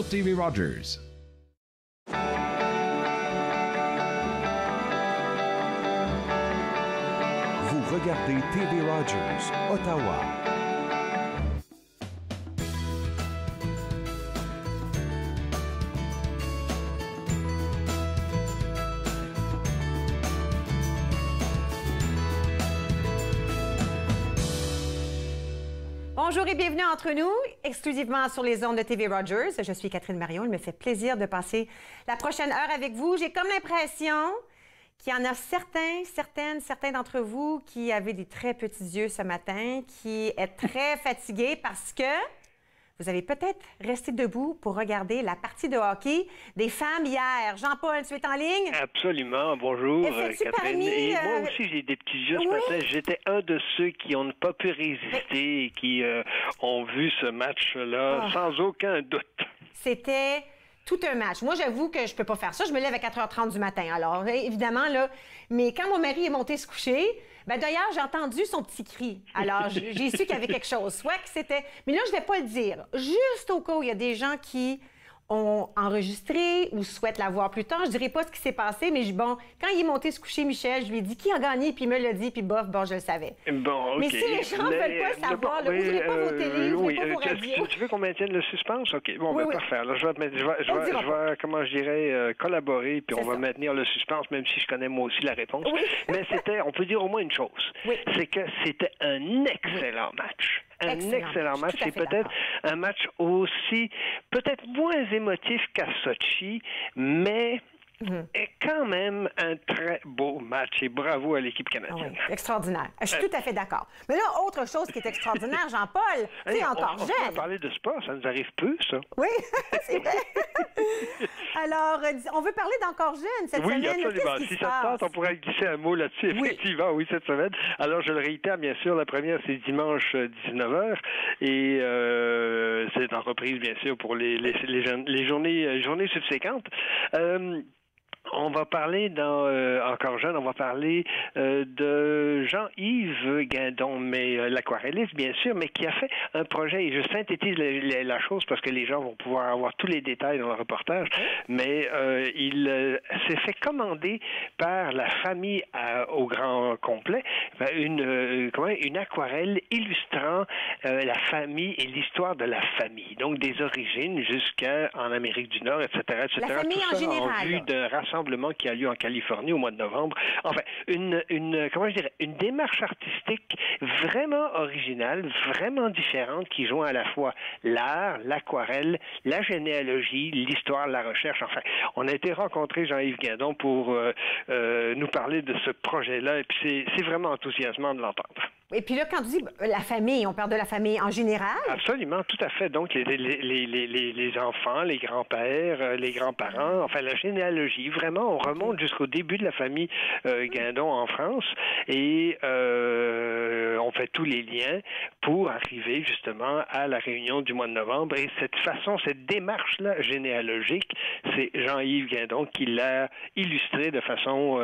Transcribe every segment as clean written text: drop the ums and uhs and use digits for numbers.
sur TV Rogers. Vous regardez TV Rogers, Ottawa. Bonjour et bienvenue entre nous, exclusivement sur les ondes de TV Rogers. Je suis Catherine Marion. Il me fait plaisir de passer la prochaine heure avec vous. J'ai comme l'impression qu'il y en a certains d'entre vous qui avaient des très petits yeux ce matin, qui est très fatigués parce que vous avez peut-être resté debout pour regarder la partie de hockey des femmes hier. Jean-Paul, tu es en ligne? Absolument. Bonjour, Catherine. Et moi aussi, j'ai des petits yeux ce matin. J'étais un de ceux qui n'ont pas pu résister et qui ont vu ce match-là sans aucun doute. C'était tout un match. Moi, j'avoue que je peux pas faire ça. Je me lève à 4h30 du matin. Alors, évidemment, là, mais quand mon mari est monté se coucher, ben d'ailleurs, j'ai entendu son petit cri. Alors, j'ai su qu'il y avait quelque chose. Soit que c'était... Mais là, je vais pas le dire. Juste au cas où il y a des gens qui ont enregistré ou souhaitent la voir plus tard. Je dirais pas ce qui s'est passé, mais bon, quand il est monté se coucher, Michel, je lui ai dit qui a gagné, puis il me l'a dit, puis bof, bon, je le savais. Bon, mais si les gens ne veulent pas savoir, ouvrez pas vos télés, ouvrez pas vos radios. Tu veux qu'on maintienne le suspense? OK, bon, parfait. Alors, je vais, comment je dirais, collaborer, puis on va maintenir le suspense, même si je connais moi aussi la réponse. Oui. Mais on peut dire au moins une chose, c'est que c'était un excellent match. Un excellent match. C'est peut-être un match aussi, peut-être moins émotif qu'à Sochi, mais est quand même un très beau match. Et bravo à l'équipe canadienne. Oui, extraordinaire. Je suis tout à fait d'accord. Mais là, autre chose qui est extraordinaire, Jean-Paul, c'est encore jeune. On peut parler de sport, ça nous arrive peu, ça. Oui, c'est vrai. Alors, on veut parler d'encore jeune cette semaine. Oui, absolument. Si ça te tente, on pourrait glisser un mot là-dessus, effectivement, oui, cette semaine. Alors, je le réitère, bien sûr, la première, c'est dimanche 19h. Et c'est en reprise, bien sûr, pour les journées subséquentes. On va parler dans Encore jeune, on va parler de Jean-Yves Guindon, mais l'aquarelliste, bien sûr, mais qui a fait un projet, et je synthétise la chose parce que les gens vont pouvoir avoir tous les détails dans le reportage, mais il s'est fait commander par la famille au grand complet une aquarelle illustrant la famille et l'histoire de la famille, donc des origines jusqu'en Amérique du Nord, etc., etc. La famille tout en ça général. En vue d'un rassemblement qui a lieu en Californie au mois de novembre. Enfin, une démarche artistique vraiment originale, vraiment différente, qui joint à la fois l'art, l'aquarelle, la généalogie, l'histoire, la recherche. Enfin, on a été rencontrer Jean-Yves Guindon pour nous parler de ce projet-là, et puis c'est vraiment enthousiasmant de l'entendre. Et puis là, quand tu dis la famille, on parle de la famille en général? Absolument, tout à fait. Donc, les enfants, les grands-pères, les grands-parents, enfin, la généalogie, vraiment, on remonte jusqu'au début de la famille Guindon en France et on fait tous les liens pour arriver justement à la réunion du mois de novembre. Et cette démarche-là généalogique, c'est Jean-Yves Guindon qui l'a illustré de façon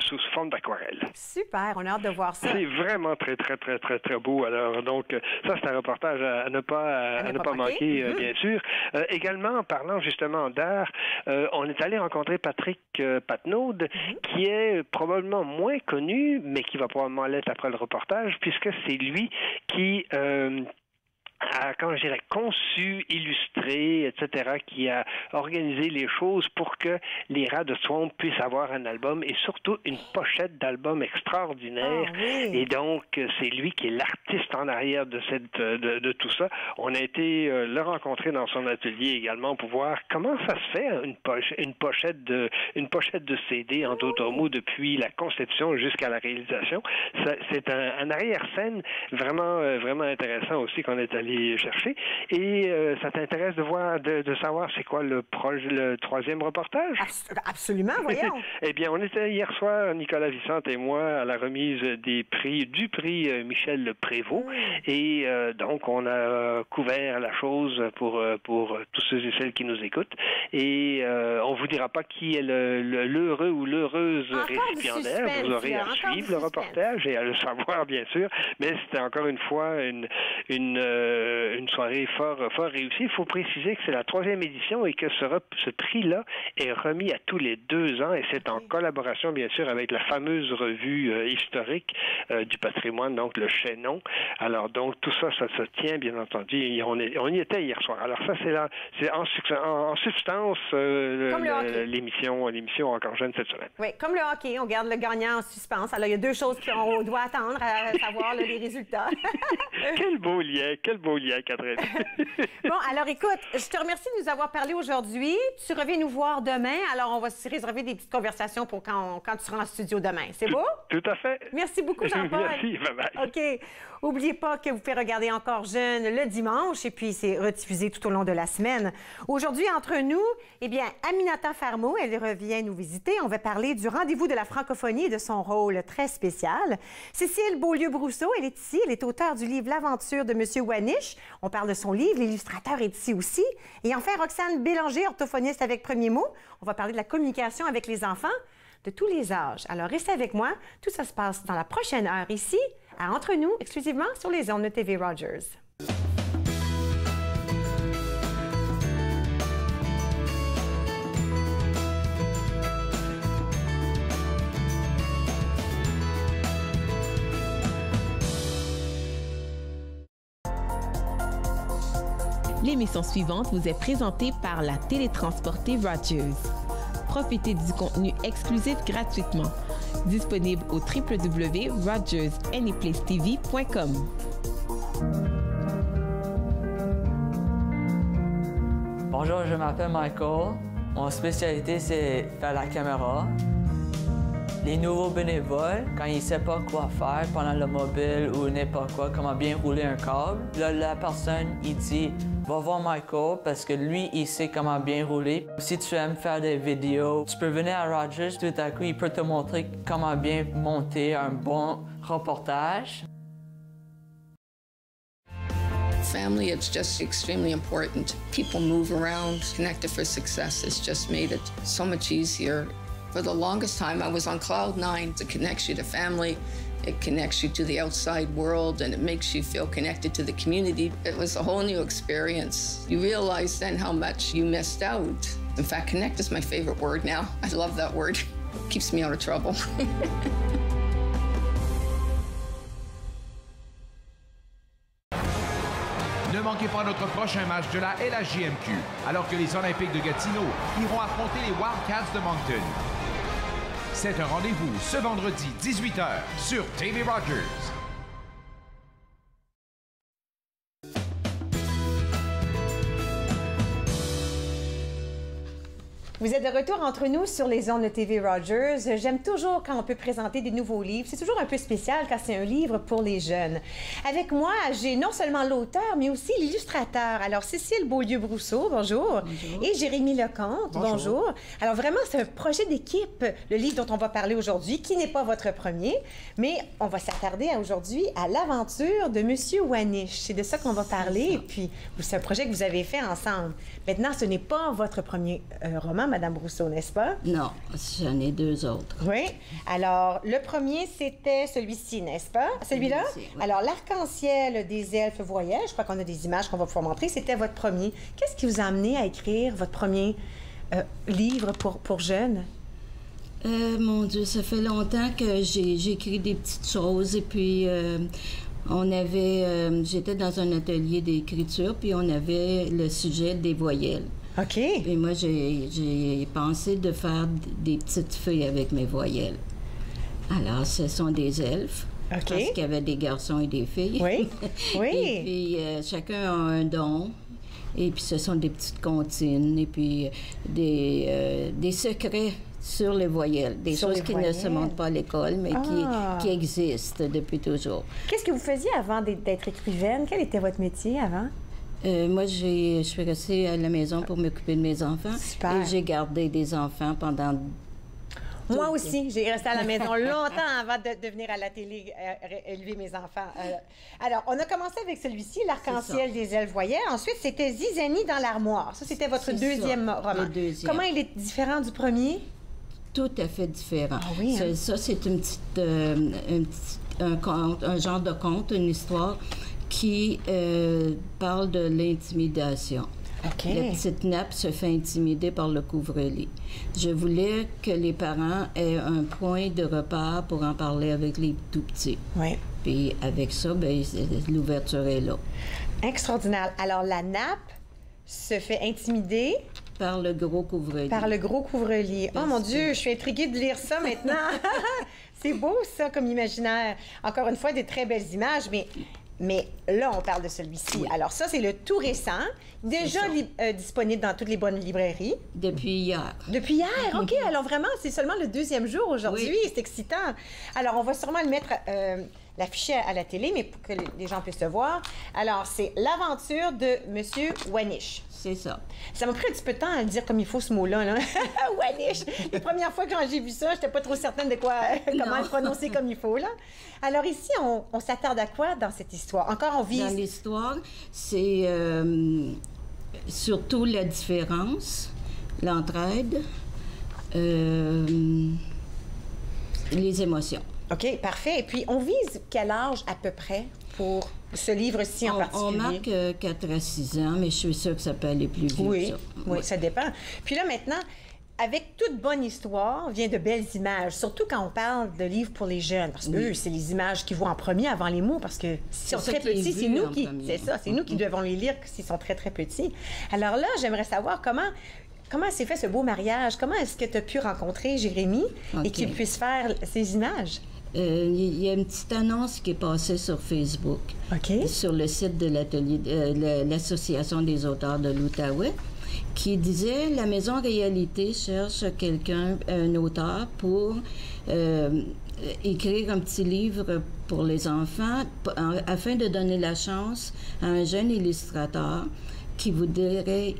sous forme d'aquarelle. Super, on a hâte de voir ça. C'est vraiment très, très, très, très, très beau. Alors, donc, ça, c'est un reportage à ne pas manquer, bien sûr. Également, en parlant justement d'art, on est allé rencontrer Patrick Patnaud, qui est probablement moins connu, mais qui va probablement l'être après le reportage, puisque c'est lui qui a, conçu, illustré, etc., qui a organisé les choses pour que les Rats de Swamp puissent avoir un album et surtout une pochette d'album extraordinaire. Et donc, c'est lui qui est l'artiste en arrière de tout ça. On a été le rencontrer dans son atelier également pour voir comment ça se fait une pochette de CD en d'autres mots depuis la conception jusqu'à la réalisation. C'est un arrière-scène vraiment intéressant aussi qu'on est allé chercher. Et ça t'intéresse de savoir c'est quoi le troisième reportage? Absolument, voyons. Eh bien, on était hier soir, Nicolas Vicente et moi, à la remise du prix Michel Prévost. Et donc, on a couvert la chose pour tous ceux et celles qui nous écoutent. Et on vous dira pas qui est l'heureux ou l'heureuse récipiendaire. Vous aurez à suivre le reportage et à le savoir, bien sûr. Mais c'était encore une fois une une soirée fort réussie. Il faut préciser que c'est la 3e édition et que ce prix-là est remis à tous les 2 ans et c'est en collaboration, bien sûr, avec la fameuse revue historique du patrimoine, donc le Chaînon. Alors, donc, tout ça se tient, bien entendu. Et on y était hier soir. Alors, ça, c'est en substance l'émission Encore jeune cette semaine. Oui, comme le hockey, on garde le gagnant en suspense. Alors, il y a 2 choses qu'on doit attendre à savoir les résultats. Quel beau lien, Catherine. Bon, alors écoute, je te remercie de nous avoir parlé aujourd'hui. Tu reviens nous voir demain. Alors, on va se réserver des petites conversations pour quand tu seras en studio demain. C'est beau? Tout à fait. Merci beaucoup, Jean-Paul. Merci, bye-bye. OK. N'oubliez pas que vous pouvez regarder Encore jeune le dimanche et puis c'est rediffusé tout au long de la semaine. Aujourd'hui, entre nous, eh bien, Aminata Farmeau, elle revient nous visiter. On va parler du rendez-vous de la francophonie et de son rôle très spécial. Cécile Beaulieu-Brousseau, elle est ici. Elle est auteure du livre L'aventure de Monsieur Wanish. On parle de son livre. L'illustrateur est ici aussi. Et enfin, Roxane Bélanger, orthophoniste avec Premier Mot. On va parler de la communication avec les enfants de tous les âges. Alors, restez avec moi. Tout ça se passe dans la prochaine heure ici, à Entre nous, exclusivement sur les ondes de TV Rogers. L'émission suivante vous est présentée par la télétransportée Rogers. Profitez du contenu exclusif gratuitement. Disponible au www.rogersanyplacetv.com. Bonjour, je m'appelle Michael. Mon spécialité, c'est faire la caméra. Les nouveaux bénévoles, quand ils ne savent pas quoi faire pendant le mobile ou n'importe quoi, comment bien rouler un câble, là, la personne, il dit « Va voir Michael parce que lui, il sait comment bien rouler. » Si tu aimes faire des vidéos, tu peux venir à Rogers, tout à coup, il peut te montrer comment bien monter un bon reportage. Family, it's just extremely important. People move around, connected for success. It's just made it so much easier. For the longest time, I was on cloud 9. It connects you to family, it connects you to the outside world, and it makes you feel connected to the community. It was a whole new experience. You realize then how much you missed out. In fact, connect is my favorite word now. I love that word. It keeps me out of trouble. Ne manquez pas notre prochain match de la LHJMQ, alors que les Olympiques de Gatineau iront affronter les Wildcats de Moncton. C'est un rendez-vous ce vendredi 18h sur TV Rogers. Vous êtes de retour entre nous sur les ondes de TV Rogers. J'aime toujours quand on peut présenter des nouveaux livres. C'est toujours un peu spécial quand c'est un livre pour les jeunes. Avec moi, j'ai non seulement l'auteur, mais aussi l'illustrateur. Alors, Cécile Beaulieu-Brousseau, bonjour. Bonjour. Et Jérémy Lecomte, bonjour. Alors, vraiment, c'est un projet d'équipe, le livre dont on va parler aujourd'hui, qui n'est pas votre premier, mais on va s'attarder aujourd'hui à l'aventure de Monsieur Wanish. C'est de ça qu'on va parler. Et puis, c'est un projet que vous avez fait ensemble. Maintenant, ce n'est pas votre premier roman, Madame Brousseau, n'est-ce pas? Non, j'en ai 2 autres. Oui. Alors, le premier, c'était celui-ci, n'est-ce pas? Celui-là? Oui. Alors, L'arc-en-ciel des elfes voyagent, je crois qu'on a des images qu'on va pouvoir montrer, c'était votre premier. Qu'est-ce qui vous a amené à écrire votre premier livre pour jeunes? Mon Dieu, ça fait longtemps que j'ai écrit des petites choses et puis j'étais dans un atelier d'écriture puis on avait le sujet des voyelles. OK. Et moi, j'ai pensé de faire des petites feuilles avec mes voyelles. Alors, ce sont des elfes. OK. Parce qu'il y avait des garçons et des filles. Oui. Oui. Et puis, chacun a un don. Et puis, ce sont des petites comptines. Et puis, des secrets sur les voyelles. Des choses qui ne se montrent pas à l'école, mais qui existent depuis toujours. Qu'est-ce que vous faisiez avant d'être écrivaine? Quel était votre métier avant? Moi, je suis restée à la maison pour m'occuper de mes enfants. Super. Et j'ai gardé des enfants pendant... Moi aussi, j'ai resté à la maison longtemps avant de venir à la télé élever mes enfants. Alors, on a commencé avec celui-ci, L'arc-en-ciel des elfes voyelles. Ensuite, c'était Zizanie dans l'armoire. Ça, c'était votre deuxième roman. Le deuxième. Comment il est différent du premier? Tout à fait différent. Ah oui, Ça, c'est un genre de conte, une histoire qui parle de l'intimidation. Okay. La petite nappe se fait intimider par le couvre-lit. Je voulais que les parents aient un point de repère pour en parler avec les tout-petits. Oui. Puis avec ça, bien, l'ouverture est là. Extraordinaire. Alors, la nappe se fait intimider... Par le gros couvre-lit. Par le gros couvre-lit. Oh mon Dieu, je suis intriguée de lire ça maintenant. C'est beau, ça, comme imaginaire. Encore une fois, des très belles images, mais là, on parle de celui-ci. Oui. Alors ça, c'est le tout récent, déjà disponible dans toutes les bonnes librairies. Depuis hier. Depuis hier, OK. Alors vraiment, c'est seulement le 2e jour aujourd'hui. Oui. C'est excitant. Alors, on va sûrement le mettre, l'afficher à la télé, mais pour que les gens puissent le voir. Alors, c'est l'aventure de M. Wanish. C'est ça. Ça m'a pris un petit peu de temps à le dire comme il faut ce mot-là. Là. Wanish. La première fois quand j'ai vu ça, j'étais pas trop certaine de comment le prononcer comme il faut. Là. Alors ici, on s'attarde à quoi dans cette histoire? Encore, on vise... Dans l'histoire, c'est surtout la différence, l'entraide, les émotions. OK, parfait. Et puis, on vise quel âge à peu près pour ce livre-ci en particulier? On marque 4 à 6 ans, mais je suis sûre que ça peut aller plus vite. Oui, oui, ça dépend. Puis là, maintenant, avec toute bonne histoire vient de belles images, surtout quand on parle de livres pour les jeunes, parce que eux, c'est les images qu'ils voient en premier avant les mots, parce que s'ils sont très petits, c'est nous qui... C'est ça, c'est nous qui devons les lire s'ils sont très, très petits. Alors là, j'aimerais savoir comment s'est fait ce beau mariage? Comment est-ce que tu as pu rencontrer Jérémy et qu'il puisse faire ces images? Il y a une petite annonce qui est passée sur Facebook, sur le site de l'atelier, l'Association des auteurs de l'Outaouais, qui disait « La Maison Réalité cherche quelqu'un, un auteur, pour écrire un petit livre pour les enfants afin de donner la chance à un jeune illustrateur qui voudrait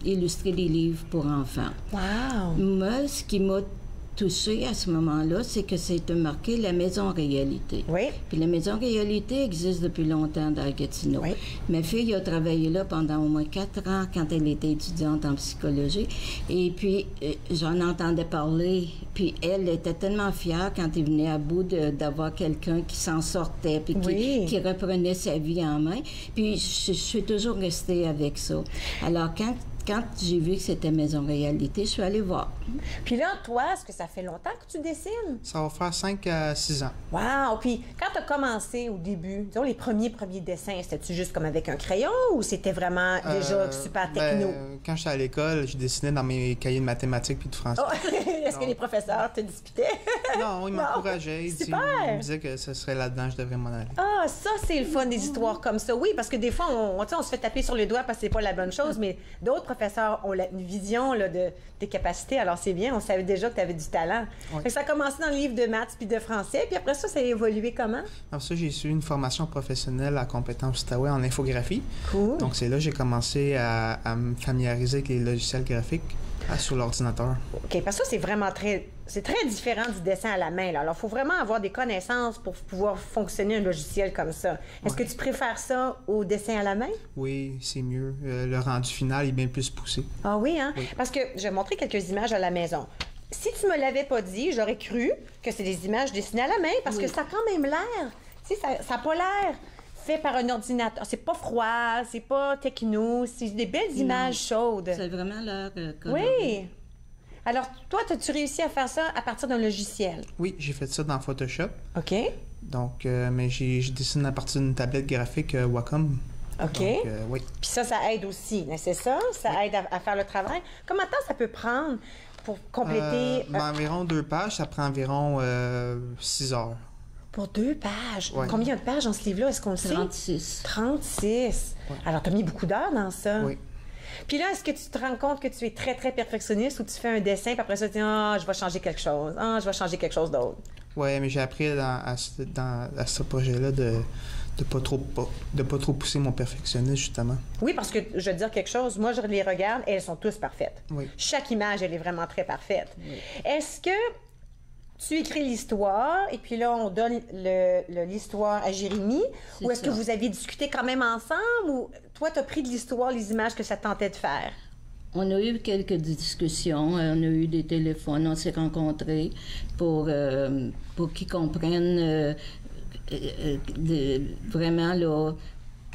illustrer des livres pour enfants. » Wow! Moi, ce qui m'a touchée à ce moment-là, c'est que c'est marqué la Maison Réalité. Oui. Puis la Maison Réalité existe depuis longtemps dans Gatineau. Oui. Ma fille a travaillé là pendant au moins 4 ans quand elle était étudiante en psychologie. Et puis, j'en entendais parler. Puis elle était tellement fière quand elle venait à bout d'avoir quelqu'un qui s'en sortait puis qui reprenait sa vie en main. Puis je suis toujours restée avec ça. Alors, quand j'ai vu que c'était Maison Réalité, je suis allée voir. Puis là, toi, est-ce que ça fait longtemps que tu dessines? Ça va faire 5 à 6 ans. Wow! Puis quand tu as commencé au début, disons les premiers dessins, c'était-tu juste comme avec un crayon ou c'était vraiment déjà super techno? Quand j'étais à l'école, je dessinais dans mes cahiers de mathématiques puis de français. Oh. Est-ce que les professeurs te disputaient? Non, ils m'encourageaient. Ils me disaient que ce serait là-dedans, je devrais m'en aller. Ah, ça, c'est le fun des histoires comme ça. Oui, parce que des fois, on se fait taper sur les doigts parce que c'est pas la bonne chose, mais d'autres professeurs ont une vision là, de tes capacités. Alors, c'est bien. On savait déjà que tu avais du talent. Oui. Fait que ça a commencé dans le livre de maths puis de français. Puis après ça a évolué comment? Après ça, j'ai suivi une formation professionnelle à Compétences Outaouais en infographie. Cool. Donc, c'est là que j'ai commencé à me familiariser avec les logiciels graphiques sur l'ordinateur. OK. Parce que ça, c'est vraiment très différent du dessin à la main. Là. Alors, il faut vraiment avoir des connaissances pour pouvoir fonctionner un logiciel comme ça. Est-ce que tu préfères ça au dessin à la main? Oui, c'est mieux. Le rendu final est bien plus poussé. Ah oui, hein? Oui. Parce que je vais montrer quelques images à la maison. Si tu me l'avais pas dit, j'aurais cru que c'est des images dessinées à la main parce que ça a quand même l'air. Tu sais, ça n'a pas l'air fait par un ordinateur. C'est pas froid, c'est pas techno, c'est des belles images chaudes. C'est vraiment l'air oui! Alors, toi, as-tu réussi à faire ça à partir d'un logiciel? Oui, j'ai fait ça dans Photoshop. OK. Donc, mais je dessine à partir d'une tablette graphique Wacom. OK. Donc, oui. Puis ça aide aussi, c'est ça? Ça aide à faire le travail. Combien de temps ça peut prendre pour compléter? Environ 2 pages, ça prend environ 6 heures. Pour 2 pages? Ouais. Combien de pages dans ce livre-là? Est-ce qu'on le sait? 36. 36. Ouais. Alors, tu as mis beaucoup d'heures dans ça? Oui. Puis là, est-ce que tu te rends compte que tu es très, très perfectionniste ou tu fais un dessin, puis après ça, tu dis « Ah, je vais changer quelque chose. Ah, je vais changer quelque chose d'autre. » Oui, mais j'ai appris à ce projet-là de pas trop pousser mon perfectionnisme, justement. Oui, parce que je veux dire quelque chose, moi, je les regarde et elles sont toutes parfaites. Oui. Chaque image, elle est vraiment très parfaite. Oui. Est-ce que tu écris l'histoire et puis là, on donne l'histoire à Jérémy? Ou est-ce que vous aviez discuté quand même ensemble? Ou toi, tu as pris de l'histoire les images que ça tentait de faire? On a eu quelques discussions, on a eu des téléphones, on s'est rencontrés pour qu'ils comprennent vraiment, là,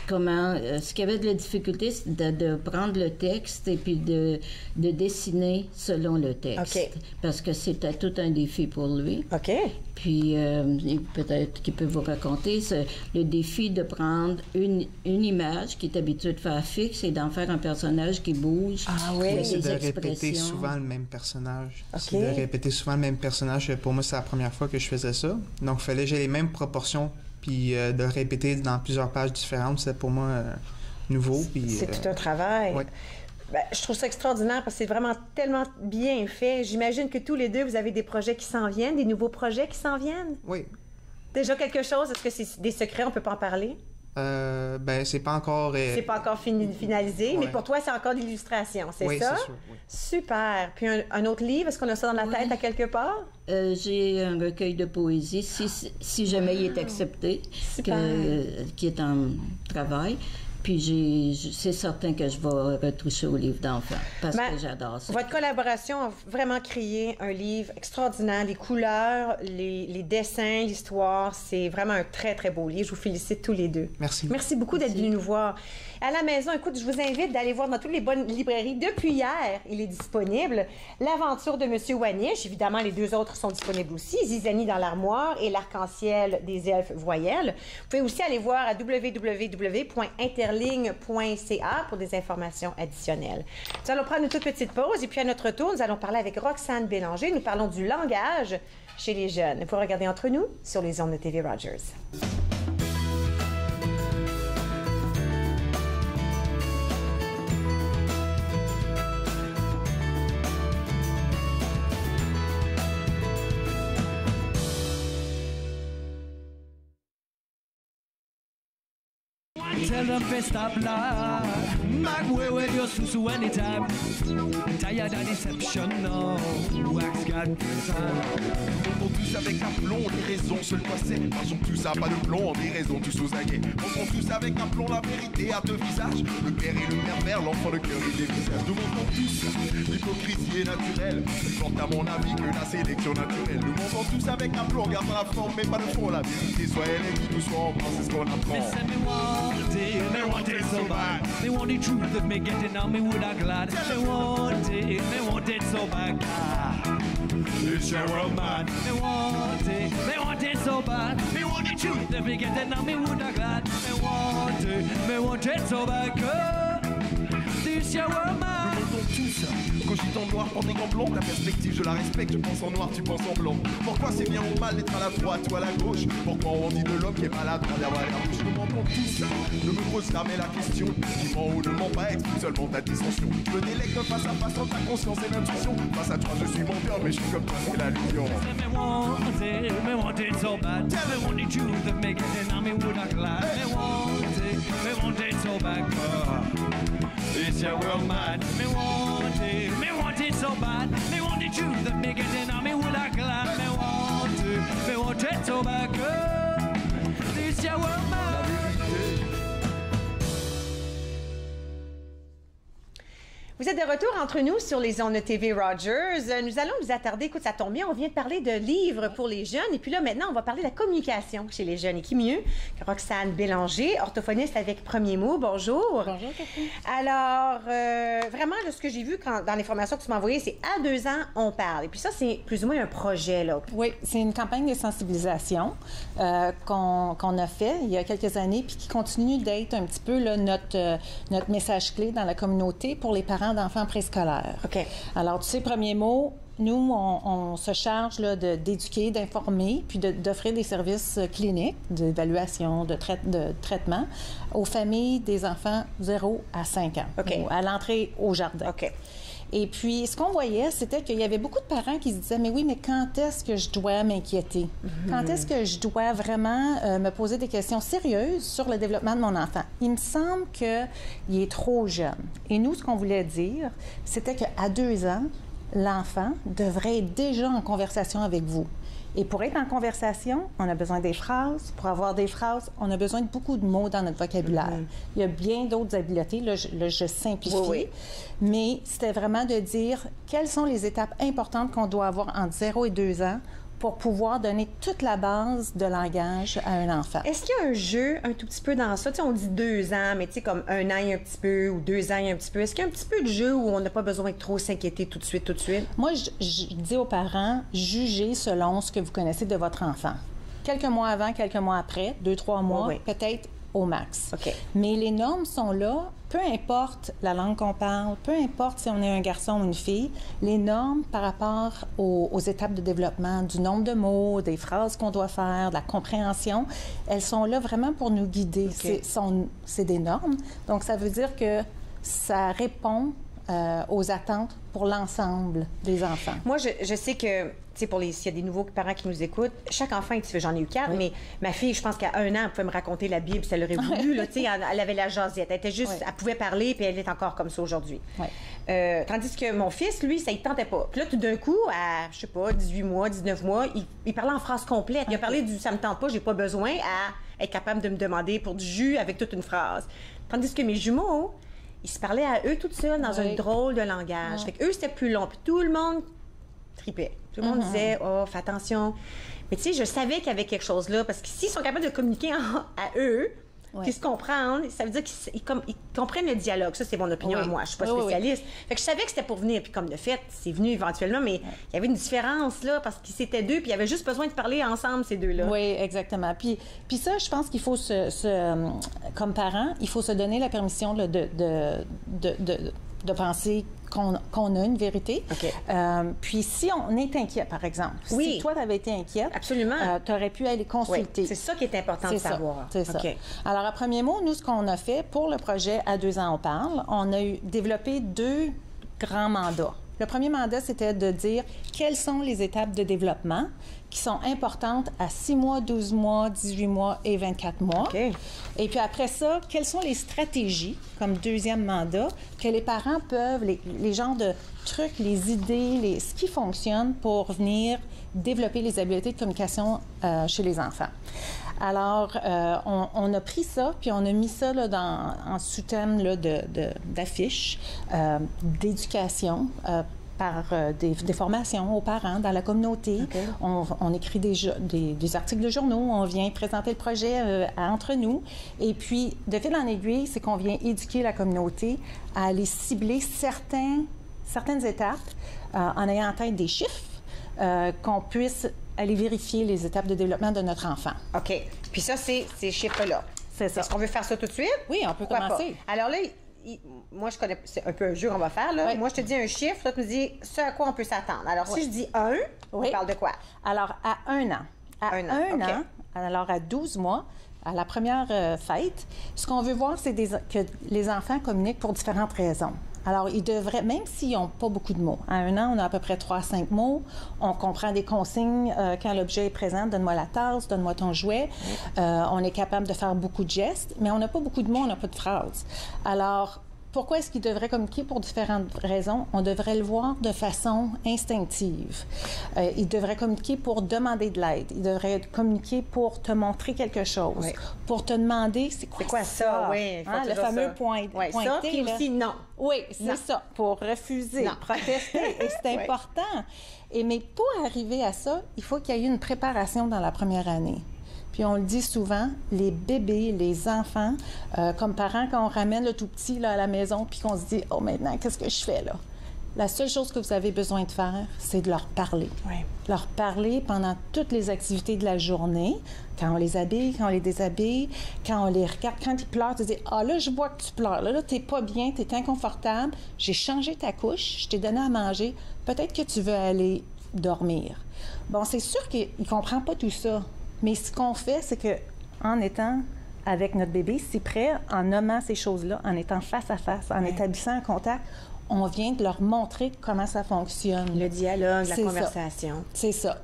comment, ce qu'il y avait de la difficulté, c'est de prendre le texte et puis de dessiner selon le texte. OK. Parce que c'était tout un défi pour lui. OK. Puis, peut-être qu'il peut vous raconter le défi de prendre une image qui est habituée de faire fixe et d'en faire un personnage qui bouge. Ah oui. C'est de répéter souvent le même personnage. OK. C'est de répéter souvent le même personnage. Pour moi, c'est la première fois que je faisais ça. Donc, il fallait que j'ai les mêmes proportions. Puis de répéter dans plusieurs pages différentes, c'est pour moi nouveau. C'est tout un travail. Ouais. Ben, je trouve ça extraordinaire parce que c'est vraiment tellement bien fait. J'imagine que tous les deux, vous avez des projets qui s'en viennent, des nouveaux projets qui s'en viennent. Oui. Déjà quelque chose? Est-ce que c'est des secrets? On peut pas en parler? Ben, c'est pas encore... C'est pas encore finalisé, ouais. mais pour toi, c'est encore de l'illustration, c'est ça? Oui, c'est sûr. Oui. Super. Puis un autre livre, est-ce qu'on a ça dans la tête à quelque part? J'ai un recueil de poésie, si jamais il est accepté, qui est en travail. Puis c'est certain que je vais retoucher au livre d'enfants, parce que j'adore ça. Votre collaboration a vraiment créé un livre extraordinaire. Les couleurs, les dessins, l'histoire, c'est vraiment un très, très beau livre. Je vous félicite tous les deux. Merci. Merci beaucoup d'être venus nous voir. À la maison, écoute, je vous invite d'aller voir dans toutes les bonnes librairies. Depuis hier, il est disponible. L'Aventure de Monsieur Wanish. Évidemment, les deux autres sont disponibles aussi. Zizanie dans l'armoire et L'Arc-en-ciel des elfes voyelles. Vous pouvez aussi aller voir à www.interligne.ca pour des informations additionnelles. Nous allons prendre une toute petite pause et puis à notre tour, nous allons parler avec Roxane Bélanger. Nous parlons du langage chez les jeunes. Vous regardez Entre nous sur les ondes de TV Rogers. Tell them to stop now. Back where with your susu anytime. Tired of deception, no. Wax got On tous avec un plomb, les raisons se le passaient. Marchons tous à pas de plomb, des raisons tous aux aguets. Montrons tous avec un plomb la vérité à deux visages. Le père et le pervers, l'enfant, le cœur et les visages. Nous montrons tous l'hypocrisie est naturelle. Plus forte à mon avis que la sélection naturelle. Nous montrons tous avec un plomb, gardant la forme mais pas le fond. La vérité soit elle et qui nous soit en France, c'est ce qu'on apprend. They want it so bad. They want the truth of me getting on me with a glad. They want it so bad. It's your world, man. They want it so bad. They want the truth of me getting on me with a glad. They want it so bad. This your world, man. Nous montons tous, cogite en noir, porte des gants blancs. Ta perspective, je la respecte, je pense en noir, tu penses en blanc. Pourquoi c'est bien ou mal d'être à la droite ou à la gauche? Pourquoi on dit de l'homme qui est malade derrière la bouche? Nous montons tous, ne me pose jamais la question. Qui ment ou ne ment pas, explique seulement ta dissension. Je me délecte face à face entre ta conscience et l'intuition. Face à toi, je suis menteur, mais je suis comme toi, c'est la lumière. Me want it so bad. Me want the truth of me getting on me with a glad. Me want it so bad. It's your world, man. Me want it so bad. Me want the truth of me getting on me with a glad. Me want it so bad. It's your world, man. Vous êtes de retour entre nous sur les ondes de TV Rogers. Nous allons nous attarder, écoute, ça tombe bien, on vient de parler de livres pour les jeunes. Et puis là, maintenant, on va parler de la communication chez les jeunes. Et qui mieux que Roxane Bélanger, orthophoniste avec Premier Mot. Bonjour. Bonjour, Catherine. Alors, vraiment, là, ce que j'ai vu dans l'information que tu m'as envoyée, c'est à 2 ans, on parle. Et puis ça, c'est plus ou moins un projet, là. Oui, c'est une campagne de sensibilisation qu'on a fait il y a quelques années, puis qui continue d'être un petit peu là, notre message clé dans la communauté pour les parents d'enfants préscolaires. OK. Alors, tu sais, Premier Mot, nous, on se charge là, d'éduquer, d'informer, puis d'offrir des services cliniques, d'évaluation, de traitement aux familles des enfants 0 à 5 ans, okay. À l'entrée au jardin. OK. Et puis, ce qu'on voyait, c'était qu'il y avait beaucoup de parents qui se disaient « Mais oui, mais quand est-ce que je dois m'inquiéter? Quand est-ce que je dois vraiment me poser des questions sérieuses sur le développement de mon enfant? » Il me semble qu'il est trop jeune. Et nous, ce qu'on voulait dire, c'était qu'à 2 ans, l'enfant devrait être déjà en conversation avec vous. Et pour être en conversation, on a besoin des phrases. Pour avoir des phrases, on a besoin de beaucoup de mots dans notre vocabulaire. Il y a bien d'autres habiletés. Là, je simplifie. Oui. Mais c'était vraiment de dire quelles sont les étapes importantes qu'on doit avoir entre 0 et 2 ans pour pouvoir donner toute la base de langage à un enfant. Est-ce qu'il y a un jeu un tout petit peu dans ça? Tu sais, on dit 2 ans, mais tu sais, comme 1 an et un petit peu, ou 2 ans et un petit peu. Est-ce qu'il y a un petit peu de jeu où on n'a pas besoin de trop s'inquiéter tout de suite? Moi, je dis aux parents, jugez selon ce que vous connaissez de votre enfant. Quelques mois avant, quelques mois après, 2-3 mois, peut-être au max. Mais les normes sont là, peu importe la langue qu'on parle, peu importe si on est un garçon ou une fille, les normes par rapport aux étapes de développement, du nombre de mots, des phrases qu'on doit faire, de la compréhension, elles sont là vraiment pour nous guider. C'est des normes, donc ça veut dire que ça répond aux attentes pour l'ensemble des enfants. Moi, je sais que, tu sais, s'il y a des nouveaux parents qui nous écoutent, chaque enfant est différent. J'en ai eu 4, mais ma fille, je pense qu'à 1 an, elle pouvait me raconter la Bible si elle l'aurait voulu. Là, tu sais, elle avait la jasette. Elle était juste, elle pouvait parler, puis elle est encore comme ça aujourd'hui. Tandis que mon fils, lui, ça ne tentait pas. Puis là, tout d'un coup, à, je sais pas, 18 mois, 19 mois, il parlait en phrase complète. Il a parlé du « ça me tente pas, j'ai pas besoin » à être capable de me demander pour du jus avec toute une phrase. Tandis que mes jumeaux, ils se parlaient à eux toutes seuls dans un drôle de langage. Fait qu'eux, c'était plus long. Puis tout le monde tripait. Tout le monde disait « Oh, fais attention ». Mais tu sais, je savais qu'il y avait quelque chose là, parce que s'ils sont capables de communiquer à eux, qu'ils se comprennent, ça veut dire qu'ils comprennent le dialogue. Ça, c'est mon opinion à moi. Je suis pas spécialiste. Fait que je savais que c'était pour venir. Puis comme de fait, c'est venu éventuellement, mais il y avait une différence là, parce qu'ils étaient 2, puis il y avait juste besoin de parler ensemble, ces 2-là. Oui, exactement. Puis ça, je pense qu'il faut comme parents, il faut se donner la permission là, de penser qu'on a une vérité. Puis si on est inquiet, par exemple, si toi, tu avais été inquiète, tu aurais pu aller consulter. C'est ça qui est important de savoir. C'est ça. Alors, à premier mot, nous, ce qu'on a fait pour le projet « À 2 ans, on parle », on a développé 2 grands mandats. Le premier mandat, c'était de dire quelles sont les étapes de développement qui sont importantes à 6 mois, 12 mois, 18 mois et 24 mois. Et puis après ça, quelles sont les stratégies, comme deuxième mandat, que les parents peuvent, les genres de trucs, les idées, ce qui fonctionne pour venir développer les habiletés de communication chez les enfants. Alors, on a pris ça, puis on a mis ça là, en sous-thème d'affiches, d'éducation, par des formations aux parents dans la communauté. On écrit des articles de journaux, on vient présenter le projet entre nous. Et puis, de fil en aiguille, c'est qu'on vient éduquer la communauté à aller cibler certaines étapes en ayant en tête des chiffres, qu'on puisse aller vérifier les étapes de développement de notre enfant. OK. Puis ça, c'est ces chiffres-là. C'est ça. Est-ce qu'on veut faire ça tout de suite? Oui, on peut commencer. Alors là, moi, je connais... C'est un peu un jeu qu'on va faire, là. Moi, je te dis un chiffre, toi, tu me dis ce à quoi on peut s'attendre. Alors, si je dis 1, on parle de quoi? Alors, à 1 an. À 1 an, alors à 12 mois, à la première fête, ce qu'on veut voir, c'est que les enfants communiquent pour différentes raisons. Alors, ils devraient, même s'ils n'ont pas beaucoup de mots, à 1 an, on a à peu près 3 à 5 mots. On comprend des consignes quand l'objet est présent. Donne-moi la tasse, donne-moi ton jouet. On est capable de faire beaucoup de gestes, mais on n'a pas beaucoup de mots, on n'a pas de phrases. Alors, pourquoi est-ce qu'ils devraient communiquer pour différentes raisons? On devrait le voir de façon instinctive. Ils devraient communiquer pour demander de l'aide. Ils devraient communiquer pour te montrer quelque chose, pour te demander c'est quoi ça? Oui, le fameux pointer. Ça, puis aussi non. Oui, c'est ça, pour refuser, protester. Et c'est important. Mais pour arriver à ça, il faut qu'il y ait une préparation dans la première année. Puis on le dit souvent, les bébés, les enfants, comme parents, quand on ramène le tout petit là, à la maison, puis qu'on se dit « Oh, maintenant, qu'est-ce que je fais là? » La seule chose que vous avez besoin de faire, c'est de leur parler. Leur parler pendant toutes les activités de la journée, quand on les habille, quand on les déshabille, quand on les regarde, quand ils pleurent, tu dis « Ah là, je vois que tu pleures, là t'es pas bien, t'es inconfortable, j'ai changé ta couche, je t'ai donné à manger, peut-être que tu veux aller dormir. » Bon, c'est sûr qu'il ne comprend pas tout ça. Mais ce qu'on fait, c'est qu'en étant avec notre bébé, si près, en nommant ces choses-là, en étant face à face, en établissant un contact, on vient de leur montrer comment ça fonctionne. Le dialogue, la conversation. C'est ça.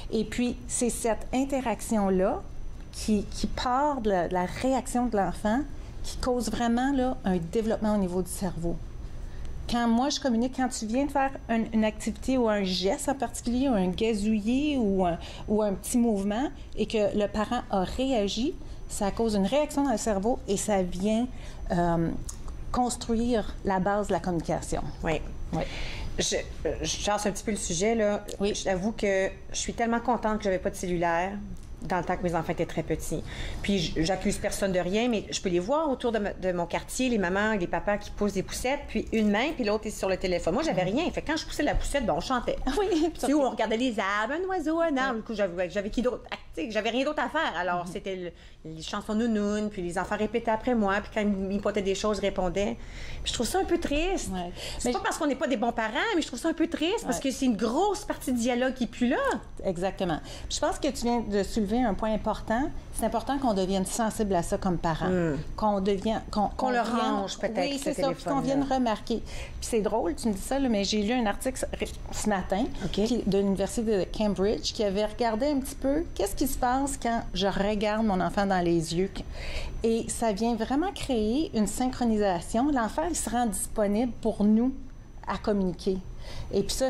Et puis, c'est cette interaction-là qui part de la réaction de l'enfant qui cause vraiment là, un développement au niveau du cerveau. Quand moi, je communique, quand tu viens de faire une activité ou un geste en particulier, ou un gazouiller ou un petit mouvement, et que le parent a réagi, ça cause une réaction dans le cerveau et ça vient construire la base de la communication. Oui. Je chasse un petit peu le sujet, là. Oui. J'avoue que je suis tellement contente que j'avais pas de cellulaire dans le temps que mes enfants étaient très petits. Puis j'accuse personne de rien, mais je peux les voir autour de mon quartier, les mamans et les papas qui poussent des poussettes, puis une main, puis l'autre est sur le téléphone. Moi, j'avais rien. Fait que quand je poussais la poussette, on chantait. Oui. Tu sais, où on regardait les arbres, un oiseau, un arbre. Du coup, j'avais qui d'autre? J'avais rien d'autre à faire. Alors, c'était les chansons nounounes, puis les enfants répétaient après moi, puis quand ils me pointaient des choses, je répondais. Puis je trouve ça un peu triste. Ouais. C'est pas parce qu'on n'est pas des bons parents, mais je trouve ça un peu triste parce que c'est une grosse partie du dialogue qui est plus là. Exactement. Puis je pense que tu viens de soulever un point important. C'est important qu'on devienne sensible à ça comme parents. Qu'on devienne... Qu'on le range, peut-être, Oui, c'est ça. Puis qu'on vienne remarquer. Puis c'est drôle, tu me dis ça, là, mais j'ai lu un article ce matin de l'Université de Cambridge qui avait regardé un petit peu qu'est-ce qui se passe quand je regarde mon enfant dans les yeux. Et ça vient vraiment créer une synchronisation. L'enfant, il se rend disponible pour nous à communiquer. Et puis ça,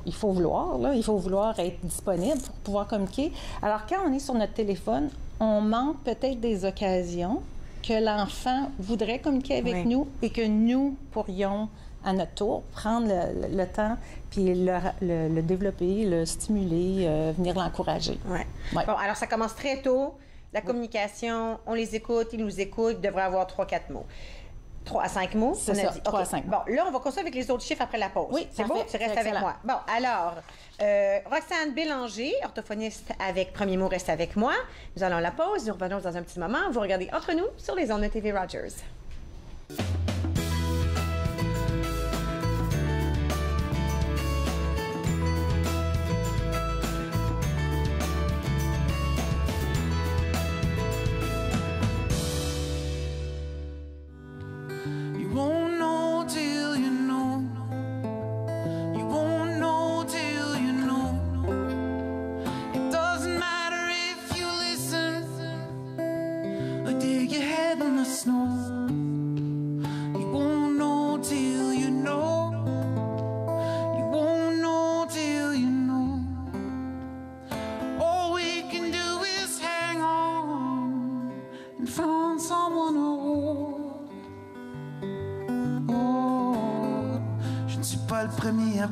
il faut vouloir, là, il faut vouloir être disponible pour pouvoir communiquer. Alors, quand on est sur notre téléphone, on manque peut-être des occasions que l'enfant voudrait communiquer avec nous et que nous pourrions, à notre tour, prendre le temps puis le développer, le stimuler, venir l'encourager. Ouais. Bon, alors ça commence très tôt. La communication, on les écoute, ils nous écoutent, ils devraient avoir 3-4 mots. 3 à 5 mots. C'est ça, 3 à 5. Bon, là, on va continuer avec les autres chiffres après la pause. Oui, c'est beau, tu restes avec moi. Bon, alors, Roxane Bélanger, orthophoniste avec Premier mot, reste avec moi. Nous allons à la pause, nous revenons dans un petit moment. Vous regardez Entre nous sur les ondes de TV Rogers.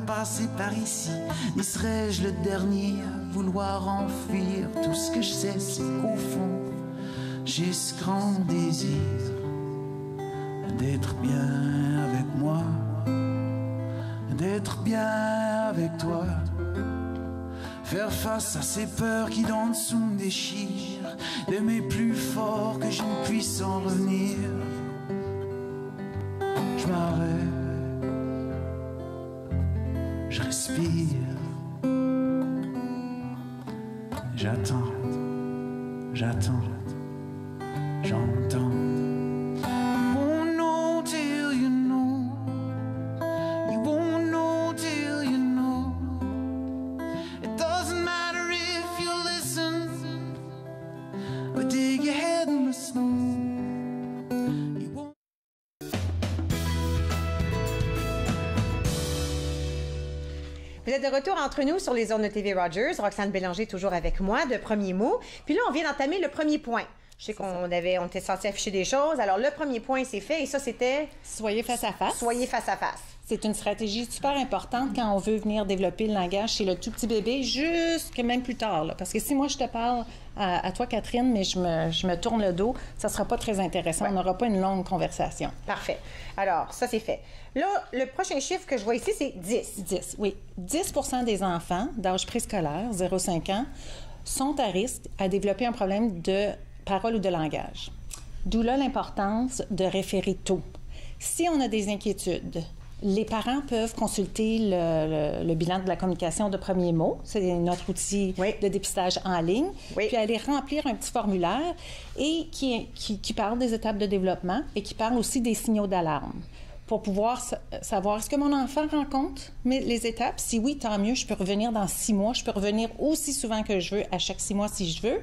Passer par ici, ni serais-je le dernier à vouloir enfuir. Tout ce que je sais, c'est qu'au fond, j'ai ce grand désir d'être bien avec moi, d'être bien avec toi, faire face à ces peurs qui d'en dessous me déchirent, d'aimer plus fort que je ne puisse en revenir. Je m'arrête, je respire, j'attends, j'entends. You won't know till you know. You won't know till you know. It doesn't matter if you listen or dig your head in the snow. Vous êtes de retour entre nous sur les ondes de TV Rogers. Roxane Bélanger toujours avec moi de Premier mot. Puis là, on vient d'entamer le premier point. Je sais qu'on était censé afficher des choses. Alors, le premier point, c'est fait. Et ça, c'était... Soyez face à face. Soyez face à face. C'est une stratégie super importante quand on veut venir développer le langage chez le tout petit bébé, jusque même plus tard. Là. Parce que si moi, je te parle à toi, Catherine, mais je me tourne le dos, ça ne sera pas très intéressant. On n'aura pas une longue conversation. Parfait. Alors, ça, c'est fait. Là, le prochain chiffre que je vois ici, c'est 10. 10, oui. 10 des enfants d'âge préscolaire, 0-5 ans, sont à risque à développer un problème de parole ou de langage. D'où là l'importance de référer tôt. Si on a des inquiétudes, les parents peuvent consulter le bilan de la communication de Premier mot. C'est notre outil de dépistage en ligne. Puis aller remplir un petit formulaire et qui parle des étapes de développement et qui parle aussi des signaux d'alarme pour pouvoir savoir est-ce que mon enfant rencontre les étapes. Si oui, tant mieux, je peux revenir dans 6 mois. Je peux revenir aussi souvent que je veux, à chaque 6 mois si je veux,